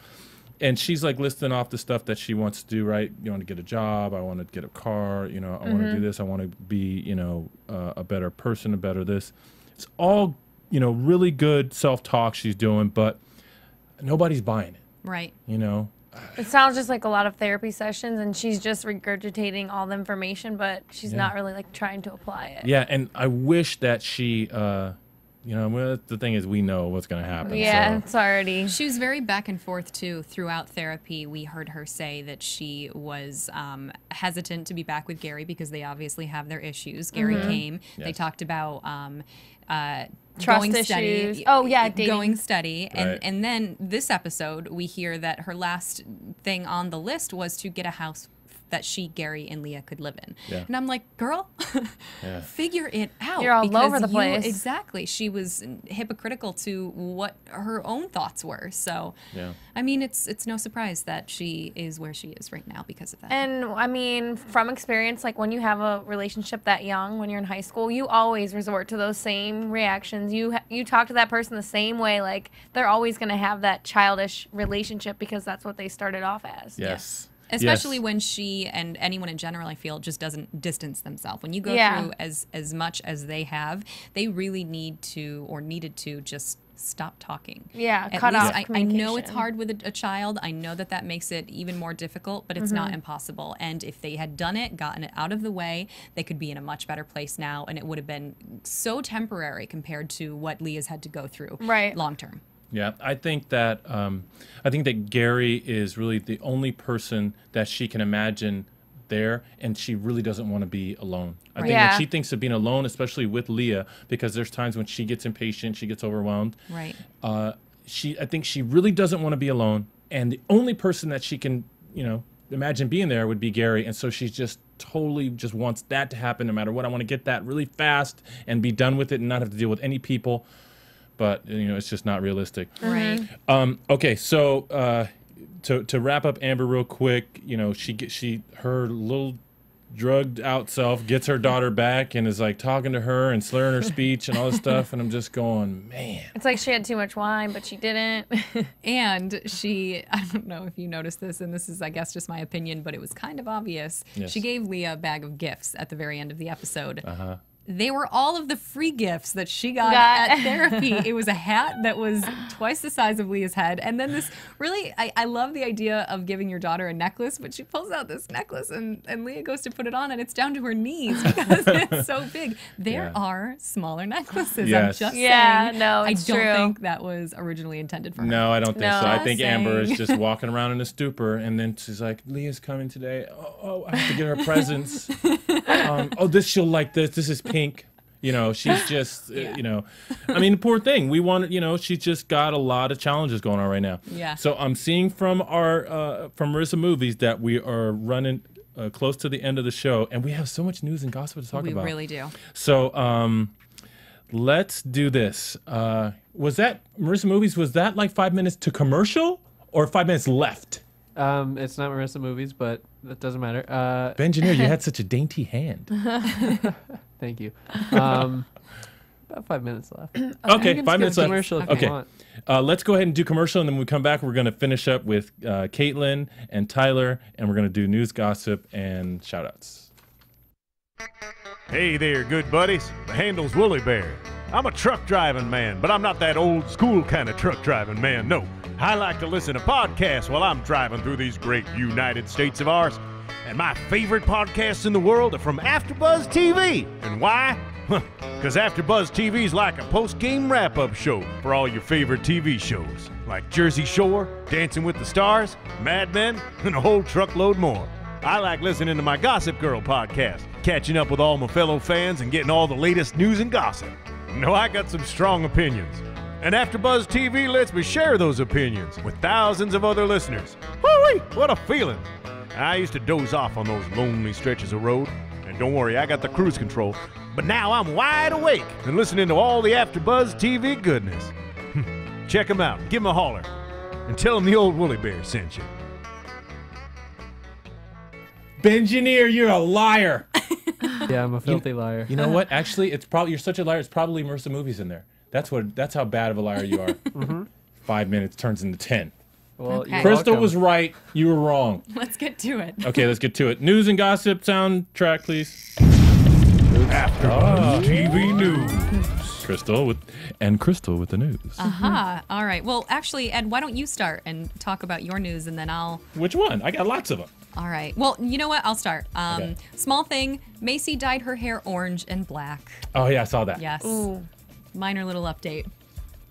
And she's like listing off the stuff that she wants to do, right? You want to get a job. I want to get a car. You know, I want to do this. I want to be, you know, a better person, a better this. It's all, you know, really good self-talk she's doing, but nobody's buying it, Right. you know? It sounds just like a lot of therapy sessions, and she's just regurgitating all the information, but she's not really like trying to apply it. Yeah, and I wish that she you know, well, the thing is, we know what's going to happen. Yeah, so. it's already. She was very back and forth, too. Throughout therapy, we heard her say that she was hesitant to be back with Gary because they obviously have their issues. Gary came. Yes. They talked about Trust going issues. steady. Oh, yeah, dating. Going steady. Right. And then this episode, we hear that her last thing on the list was to get a house that she, Gary, and Leah could live in. Yeah. And I'm like, girl, figure it out. You're all because over the place. Exactly. She was hypocritical to what her own thoughts were. So, Yeah. I mean, it's no surprise that she is where she is right now because of that. And I mean, from experience, like when you have a relationship that young, when you're in high school, you always resort to those same reactions. You talk to that person the same way. Like they're always going to have that childish relationship because that's what they started off as. Yes. Especially Yes. when she and anyone in general, I feel, just doesn't distance themselves. When you go through as much as they have, they really need to or needed to just stop talking. Yeah, At cut least off I know it's communication. hard with a child. I know that makes it even more difficult, but it's not impossible. And if they had done it, gotten it out of the way, they could be in a much better place now, and it would have been so temporary compared to what Leah's had to go through long term. Yeah, I think that Gary is really the only person that she can imagine there, and she really doesn't want to be alone. I think that she thinks of being alone, especially with Leah, because there's times when she gets impatient, she gets overwhelmed. Right. I think she really doesn't want to be alone, and the only person that she can, imagine being there would be Gary, and so she just totally just wants that to happen no matter what. I want to get that really fast and be done with it and not have to deal with any people. But it's just not realistic. Right. Okay, so to wrap up Amber real quick, her little drugged out self gets her daughter back and is like talking to her and slurring her speech and all this stuff, and I'm just going, man. It's like she had too much wine, but she didn't. And I don't know if you noticed this, and this is, I guess, just my opinion, but it was kind of obvious. Yes. She gave Leah a bag of gifts at the very end of the episode. Uh-huh. They were all of the free gifts that she got at therapy. It was a hat that was twice the size of Leah's head. And then this really, I love the idea of giving your daughter a necklace, but she pulls out this necklace and Leah goes to put it on and it's down to her knees because it's so big. There are smaller necklaces. Yes. I'm just saying. No, it's I don't true. think that was originally intended for her. No, I don't think so. I think Just Amber is saying. just walking around in a stupor, and then she's like, Leah's coming today. Oh, I have to get her presents. She'll like this. This is pink. She's just, I mean, the poor thing. We want, she's just got a lot of challenges going on right now. Yeah. So I'm seeing from from Marissa Movies that we are running close to the end of the show, and we have so much news and gossip to talk about. We really do. So let's do this. Was that Marissa Movies? Was that like 5 minutes to commercial or 5 minutes left? It's not Marissa Movies, but that doesn't matter. Benjineer, you had such a dainty hand. Thank you. About 5 minutes left. Okay, 5 minutes left. Commercial if you want. Let's go ahead and do commercial, and then when we come back, we're going to finish up with Caitlyn and Tyler, and we're going to do news, gossip, and shout-outs. Hey there, good buddies. The handle's Woolly Bear. I'm a truck driving man, but I'm not that old school kind of truck driving man, no. I like to listen to podcasts while I'm driving through these great United States of ours. And my favorite podcasts in the world are from AFTERBUZZ TV. And why? Because AFTERBUZZ TV is like a post-game wrap-up show for all your favorite TV shows, like Jersey Shore, Dancing with the Stars, Mad Men, and a whole truckload more. I like listening to my Gossip Girl podcast, catching up with all my fellow fans and getting all the latest news and gossip. No, I got some strong opinions. And AFTERBUZZ TV lets me share those opinions with thousands of other listeners. Woo-wee, what a feeling. I used to doze off on those lonely stretches of road. And don't worry, I got the cruise control. But now I'm wide awake and listening to all the AFTERBUZZ TV goodness. Check them out, give them a holler, and tell them the old Woolly Bear sent you. Benjineer, you're a liar. Yeah, I'm a filthy liar. You know what? Actually, you're such a liar. It's probably Marissa Movies in there. That's how bad of a liar you are. 5 minutes turns into 10. Well, Okay. you're Crystal welcome. was right. You were wrong. Let's get to it. Okay, let's get to it. News and gossip soundtrack, please. AFTERBUZZ TV News. Crystal with the news. Aha. All right. Well, actually, Ed, why don't you start and talk about your news, and then I'll... Which one? I got lots of them. All right. Well, you know what? I'll start. Okay. Small thing. Macy dyed her hair orange and black. Oh yeah, I saw that. Yes. Ooh. minor little update.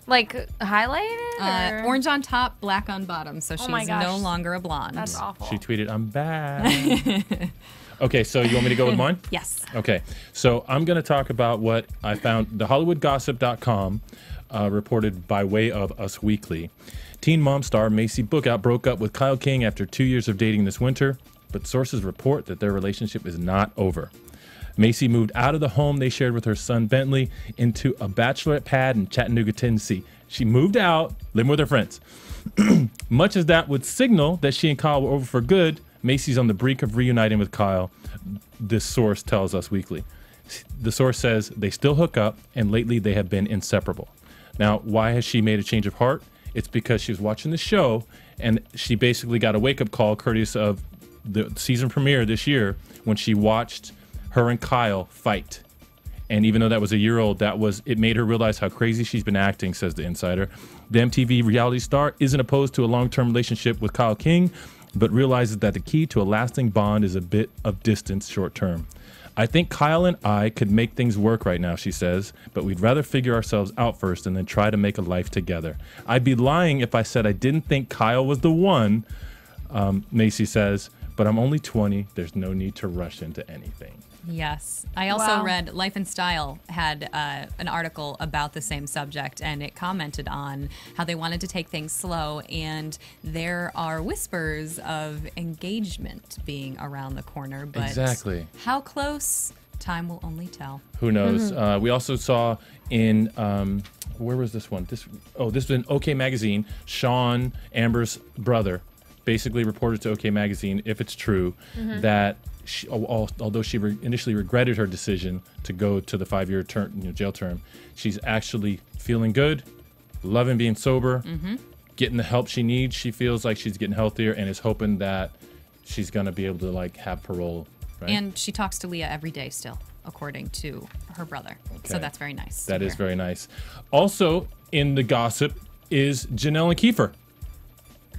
Like highlighted? Or? Orange on top, black on bottom. So she's my gosh. no longer a blonde. That's awful. She tweeted, "I'm back." Okay, so you want me to go with mine? Yes. Okay, so I'm going to talk about what I found. The HollywoodGossip.com reported by way of Us Weekly. Teen Mom star Macy broke up with Kyle King after 2 years of dating this winter, but sources report that their relationship is not over. Macy moved out of the home they shared with her son Bentley into a bachelorette pad in Chattanooga, Tennessee. She moved out, living with her friends. Much as that would signal that she and Kyle were over for good, Macy's on the brink of reuniting with Kyle, this source tells Us Weekly. The source says they still hook up, and lately they have been inseparable. Now, why has she made a change of heart? It's because she was watching the show, and she basically got a wake-up call courteous of the season premiere this year when she watched her and Kyle fight. And even though that was a year old, it made her realize how crazy she's been acting, says the insider. The MTV reality star isn't opposed to a long-term relationship with Kyle King, but realizes that the key to a lasting bond is a bit of distance short-term. I think Kyle and I could make things work right now, she says, but we'd rather figure ourselves out first and then try to make a life together. I'd be lying if I said I didn't think Kyle was the one, Macy says, but I'm only 20. There's no need to rush into anything. Yes. I also read Life and Style had an article about the same subject, and it commented on how they wanted to take things slow, and there are whispers of engagement being around the corner. But exactly. How close? Time will only tell. Who knows? We also saw in, where was this one? This was in OK Magazine. Sean, Amber's brother, basically reported to OK Magazine, if it's true, that although she initially regretted her decision to go to the 5-year jail term, she's actually feeling good, loving being sober, getting the help she needs. She feels like she's getting healthier and is hoping that she's going to be able to have parole. Right? And she talks to Leah every day still, according to her brother. Okay. So that's very nice. That is very nice. Also in the gossip is Janelle and Kiefer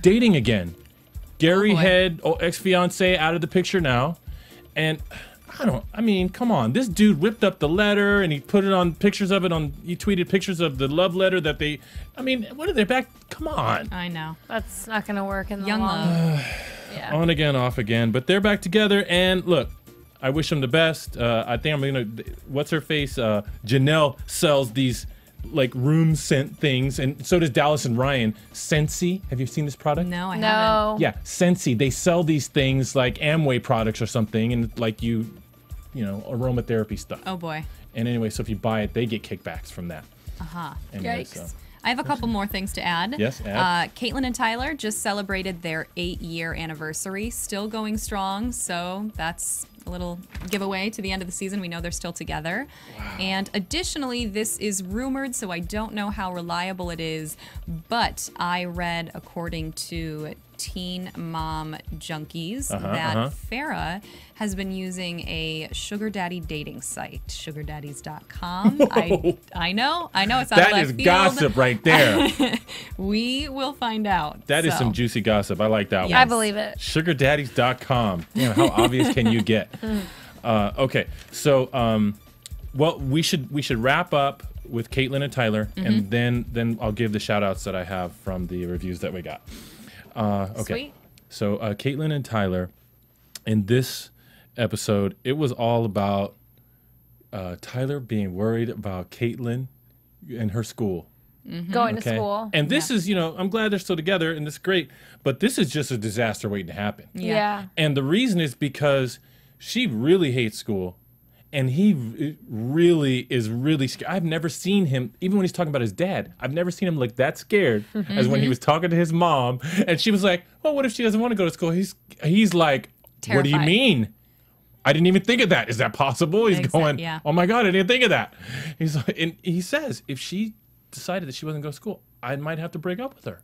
dating again. Gary Head, ex-fiance, out of the picture now. And come on. This dude whipped up the letter and he put it on pictures of it he tweeted pictures of the love letter that what are they back? Come on. I know. That's not going to work in the Young long love. Yeah. On again, off again. But they're back together. And look, I wish them the best. I think I'm going to, what's her face? Janelle sells these room scent things, and so does Dallas and Ryan. Scentsy, have you seen this product? No, I haven't. Yeah, Scentsy. They sell these things like Amway products or something, and aromatherapy stuff. Oh boy. And anyway, so if you buy it, they get kickbacks from that. Anyway, yikes. I have a couple more things to add. Yes, add. Caitlyn and Tyler just celebrated their 8-year anniversary, still going strong, so that's a little giveaway to the end of the season. We know they're still together. Wow. And additionally, this is rumored, so I don't know how reliable it is, but I read, according to Teen Mom Junkies, that Farrah has been using a sugar daddy dating site, sugardaddies.com. I know it's out of left field. That is gossip right there. We will find out. That is some juicy gossip. I like that one. I believe it. Sugardaddies.com. Damn, how obvious can you get? Okay, so we should wrap up with Caitlyn and Tyler, and then I'll give the shout outs that I have from the reviews that we got. Okay. Sweet. So Caitlyn and Tyler, in this episode, it was all about Tyler being worried about Caitlyn and her school. Going to school. And this is, I'm glad they're still together, and this is great, but this is just a disaster waiting to happen. Yeah. And the reason is because she really hates school. And he really is really scared. I've never seen him, even when he's talking about his dad, I've never seen him look that scared as when he was talking to his mom. And she was like, well, what if she doesn't want to go to school? He's like, terrified. What do you mean? I didn't even think of that. Is that possible? He's going, oh my God, I didn't think of that. He's like, and he says, if she decided that she wasn't going to school, I might have to break up with her.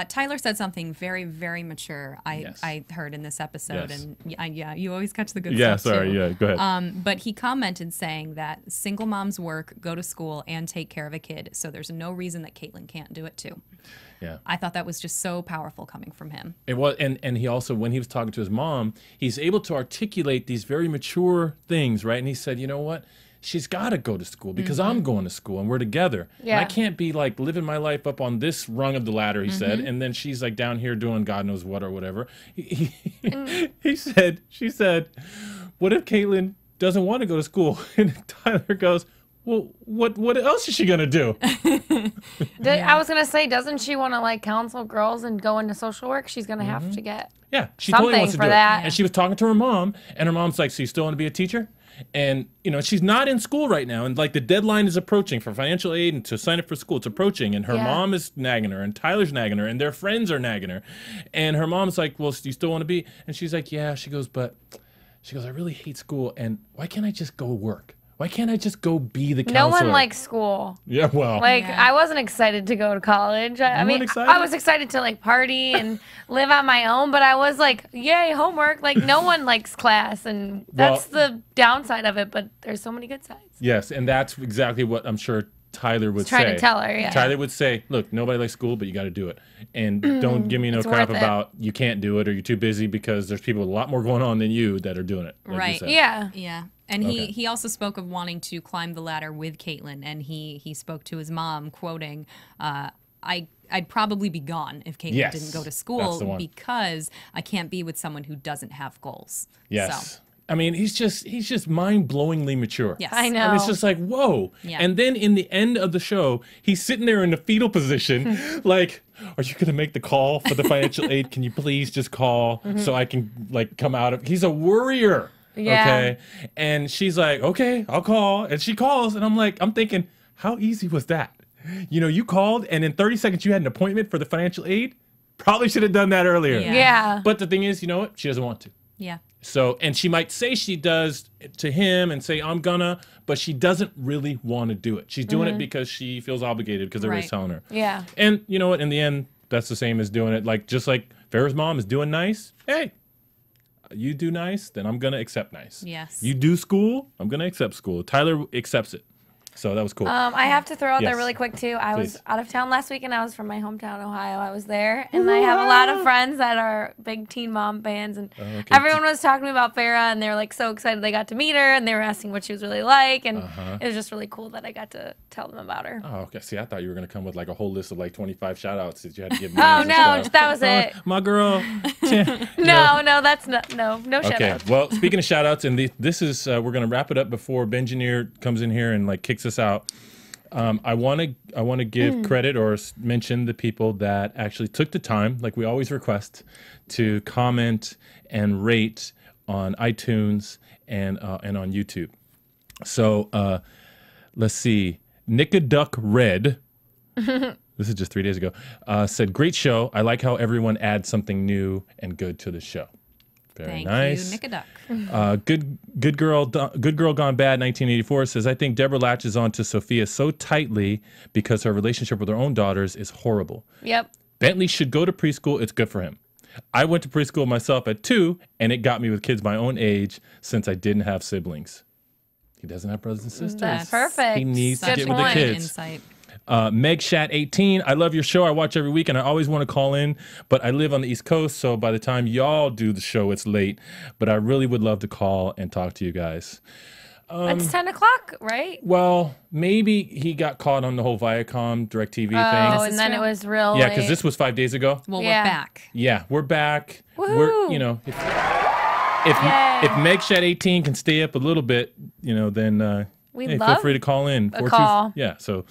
Tyler said something very, very mature. I heard in this episode, and you always catch the good stuff. Yeah, go ahead. But he commented saying that single moms work, go to school, and take care of a kid. So there's no reason that Caitlyn can't do it too. Yeah, I thought that was just so powerful coming from him. It was, and he also, when he was talking to his mom, he's able to articulate these very mature things, right? And he said, you know what? she's got to go to school because I'm going to school and we're together. Yeah. And I can't be like living my life up on this rung of the ladder, he said, and then she's like down here doing God knows what or whatever. She said, what if Caitlyn doesn't want to go to school? And Tyler goes, well, what else is she going to do? I was going to say, doesn't she want to like counsel girls and go into social work? She's going to have to get she something totally wants to for do that. it. And she was talking to her mom, and her mom's like, so you still want to be a teacher? And, you know, she's not in school right now. And like the deadline is approaching for financial aid and to sign up for school. It's approaching. And her mom is nagging her and Tyler's nagging her and their friends are nagging her. And her mom's like, well, do you still want to be? And she's like, yeah. She goes, I really hate school. And why can't I just go work? Why can't I just go be the counselor? No one likes school. Yeah, well. Like, I wasn't excited to go to college. I mean, excited? I was excited to, like, party and live on my own, but I was like, yay, homework. Like, no one likes class, and that's the downside of it, but there's so many good sides. Yes, and that's exactly what I'm sure Tyler would say. Trying to tell her, yeah. Tyler would say, look, nobody likes school, but you got to do it. And don't give me no crap about you can't do it or you're too busy because there's people with a lot more going on than you that are doing it. Like right. You said. Yeah. Yeah. And he also spoke of wanting to climb the ladder with Caitlyn, and he spoke to his mom, quoting, I'd probably be gone if Caitlyn didn't go to school because I can't be with someone who doesn't have goals. Yes. So. I mean, he's just mind-blowingly mature. Yes. I know. And it's just like, whoa. Yeah. And then in the end of the show, he's sitting there in the fetal position, like, are you going to make the call for the financial aid? Can you please just call so I can, like, come out of... He's a worrier. Yeah. Okay. And she's like, okay, I'll call. And she calls. And I'm thinking, how easy was that? You know, you called and in 30 seconds you had an appointment for the financial aid. Probably should have done that earlier. Yeah. But the thing is, you know what? She doesn't want to. Yeah. So, and she might say she does to him and say, I'm gonna, but she doesn't really want to do it. She's doing it because she feels obligated because everybody's telling her. Yeah. And you know what? In the end, that's the same as doing it. Like, just like Farrah's mom is doing nice. Hey, you do nice, then I'm going to accept nice. Yes. You do school, I'm going to accept school. Tyler accepts it. So that was cool. I have to throw out there Yes. really quick too. I Please. was out of town last week and I was from my hometown, Ohio. I was there and I have a lot of friends that are big Teen Mom fans and everyone was talking to me about Farrah and they were like so excited they got to meet her and they were asking what she was really like and it was just really cool that I got to tell them about her. Oh, okay. See, I thought you were going to come with like a whole list of like 25 shout outs that you had to give me. Oh, no, that was it. My girl. No, that's not, no shout Okay. outs. Well, speaking of shout outs, and this is, we're going to wrap it up before Benjineer comes in here and like kicks us out. I want to give credit or mention the people that actually took the time, like we always request, to comment and rate on iTunes and on YouTube. So let's see, Nickaduck Red. This is just 3 days ago. Said, great show. I like how everyone adds something new and good to the show. Very nice. Thank you, Nickaduck. Good girl gone bad. 1984 says, I think Deborah latches on to Sophia so tightly because her relationship with her own daughters is horrible. Yep. Bentley should go to preschool. It's good for him. I went to preschool myself at 2, and it got me with kids my own age since I didn't have siblings. He doesn't have brothers and sisters. That's perfect. He needs to Such get a with the great kids. insight. MegShat18, I love your show. I watch every week and I always want to call in, but I live on the East Coast, so by the time y'all do the show, it's late. But I really would love to call and talk to you guys. It's 10 o'clock, right? Well, maybe he got caught on the whole Viacom DirecTV thing. Oh, and then it was real Yeah, because late. this was 5 days ago. Well, Yeah. we're back. Yeah, we're back. Woohoo. We're, you know, if MegShat18 can stay up a little bit, you know, then We'd hey, feel love free to call in. a call. Yeah, so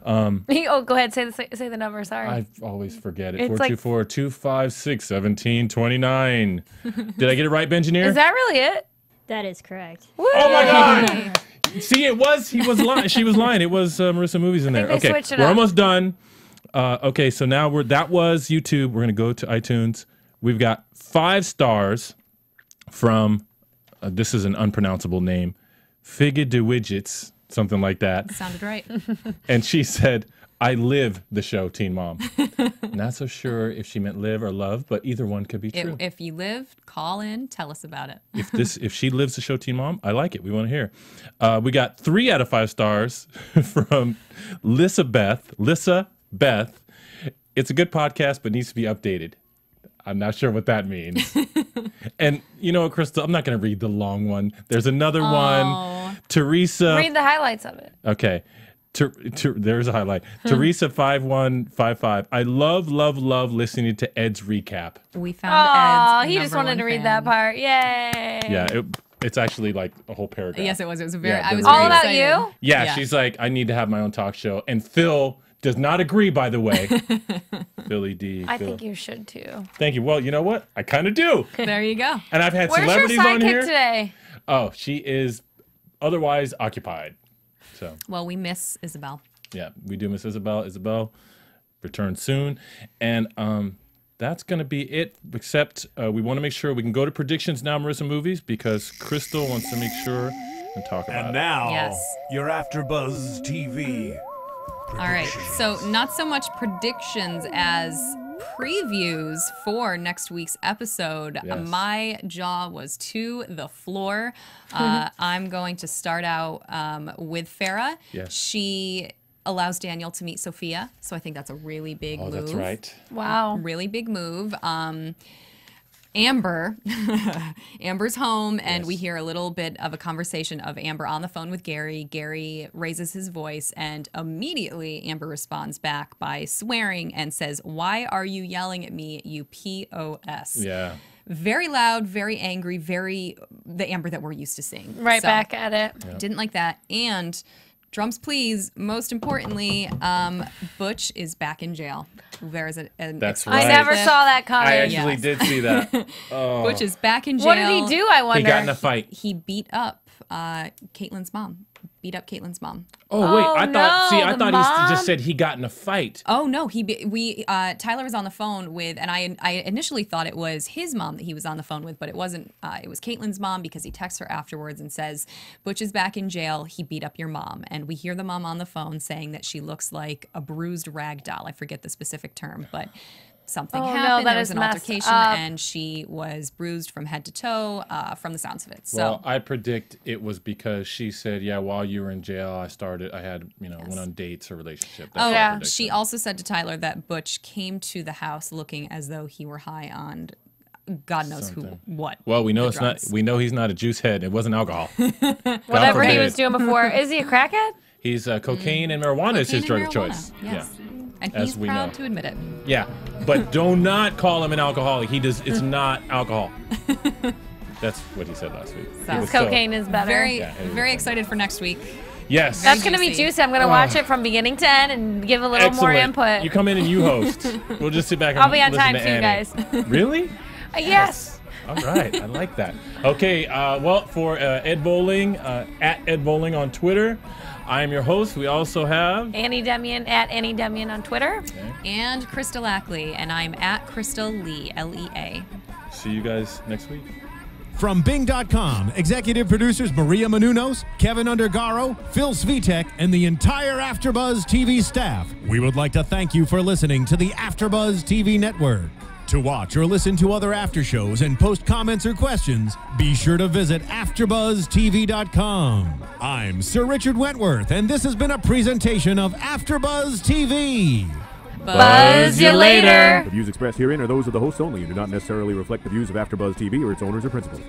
Oh, go ahead. Say the number. Sorry. I always forget it. It's like- 424-256-1729. Did I get it right, Benjineer? Is that really it? That is correct. Oh my God! See, it was. He was lying. She was lying. It was Marissa Movies in there. think they Okay, switched it we're up. almost done. Okay, so now that was YouTube. We're gonna go to iTunes. We've got 5 stars from. This is an unpronounceable name. Figga de Widgets, something like that. Sounded right. And she said, I live the show, Teen Mom. Not so sure if she meant live or love, but either one could be true. If you live, call in, tell us about it. If she lives the show Teen Mom, I like it. We want to hear. We got 3 out of 5 stars from Lissa Beth. It's a good podcast, but needs to be updated. I'm not sure what that means. And you know what, Crystal? I'm not going to read the long one. There's another one Teresa. Read the highlights of it. Okay. There's a highlight. Teresa 5155. I love listening to Ed's recap. We found Ed's he just wanted to read that part. Yay. Yeah, it's actually like a whole paragraph. Yes, it was. It was very. Yeah, I was all very about excited. you. Yeah, she's like, I need to have my own talk show, and Phil does not agree. By the way, Philly D. I think you should too. Thank you. Well, you know what? I kind of do. There you go. And I've had Where's celebrities your on sidekick here today? Oh, she is otherwise occupied. So. Well, we miss Isabel. Yeah, we do miss Isabel. Isabel returns soon, and that's going to be it. Except we want to make sure we can go to predictions now, Marissa Movies, because Crystal wants to make sure and talk about it. And now, Yes. your AfterBuzz TV. All right. So not so much predictions as previews for next week's episode. Yes. My jaw was to the floor. I'm going to start out with Farah. Yes. She allows Daniel to meet Sophia, so I think that's a really big move. Oh, that's right. Wow. Really big move. Amber's home, and we hear a little bit of a conversation of Amber on the phone with Gary. Gary raises his voice, and immediately Amber responds back by swearing and says, "Why are you yelling at me, you POS?" Yeah. Very loud, very angry, very the Amber that we're used to seeing. Right So, back at it. Didn't like that. And drums please, most importantly, Butch is back in jail. There's an That's I right. never saw that coming. I actually did see that. Oh. Butch is back in jail. What did he do, I wonder? He got in a fight. He beat up Caitlynn's mom. Beat up Caitlynn's mom. Oh wait, I thought. no, See, I the thought mom? he just said he got in a fight. Oh no, Tyler was on the phone with, and I initially thought it was his mom that he was on the phone with, but it wasn't. It was Caitlynn's mom, because he texts her afterwards and says, "Butch is back in jail. He beat up your mom." And we hear the mom on the phone saying that she looks like a bruised rag doll. I forget the specific term, but something Oh, no, happened. that There was is an messed altercation, up. and she was bruised from head to toe from the sounds of it. So. Well, I predict it was because she said, "Yeah, while you were in jail, I had, went on dates or relationship." That's Oh, my yeah. prediction. She also said to Tyler that Butch came to the house looking as though he were high on God knows what. Well, we know the it's not. drugs. We know he's not a juice head. It wasn't alcohol. Whatever he forbid. was doing before. Is he a crackhead? He's cocaine and marijuana is his Cocaine drug and of marijuana, choice. Yes. And As he's we proud know. to admit it. Yeah, but do not call him an alcoholic. He does. It's not alcohol. That's what he said last week. So- It was Cocaine is better. Very, Yeah, it was very fun. excited for next week. Yes. That's going to be juicy. juicy. I'm going to watch it from beginning to end and give a little more Excellent. input. You come in and you host. We'll just sit back and I'll be on listen time to too, Annie. guys. Really? Yes. All right. I like that. Okay. Well, for Ed Bowling, at Ed Bowling on Twitter, I am your host. We also have Annie Demyan at Annie Demyan on Twitter. And Crystal Ackley, and I'm at Crystal Lee, Lea. See you guys next week. From Bing.com, executive producers Maria Menounos, Kevin Undergaro, Phil Svitek, and the entire AfterBuzz TV staff, we would like to thank you for listening to the AfterBuzz TV network. To watch or listen to other after shows and post comments or questions, be sure to visit AfterBuzzTV.com. I'm Sir Richard Wentworth, and this has been a presentation of AfterBuzz TV. Buzz you later. The views expressed herein are those of the hosts only and do not necessarily reflect the views of AfterBuzz TV or its owners or principals.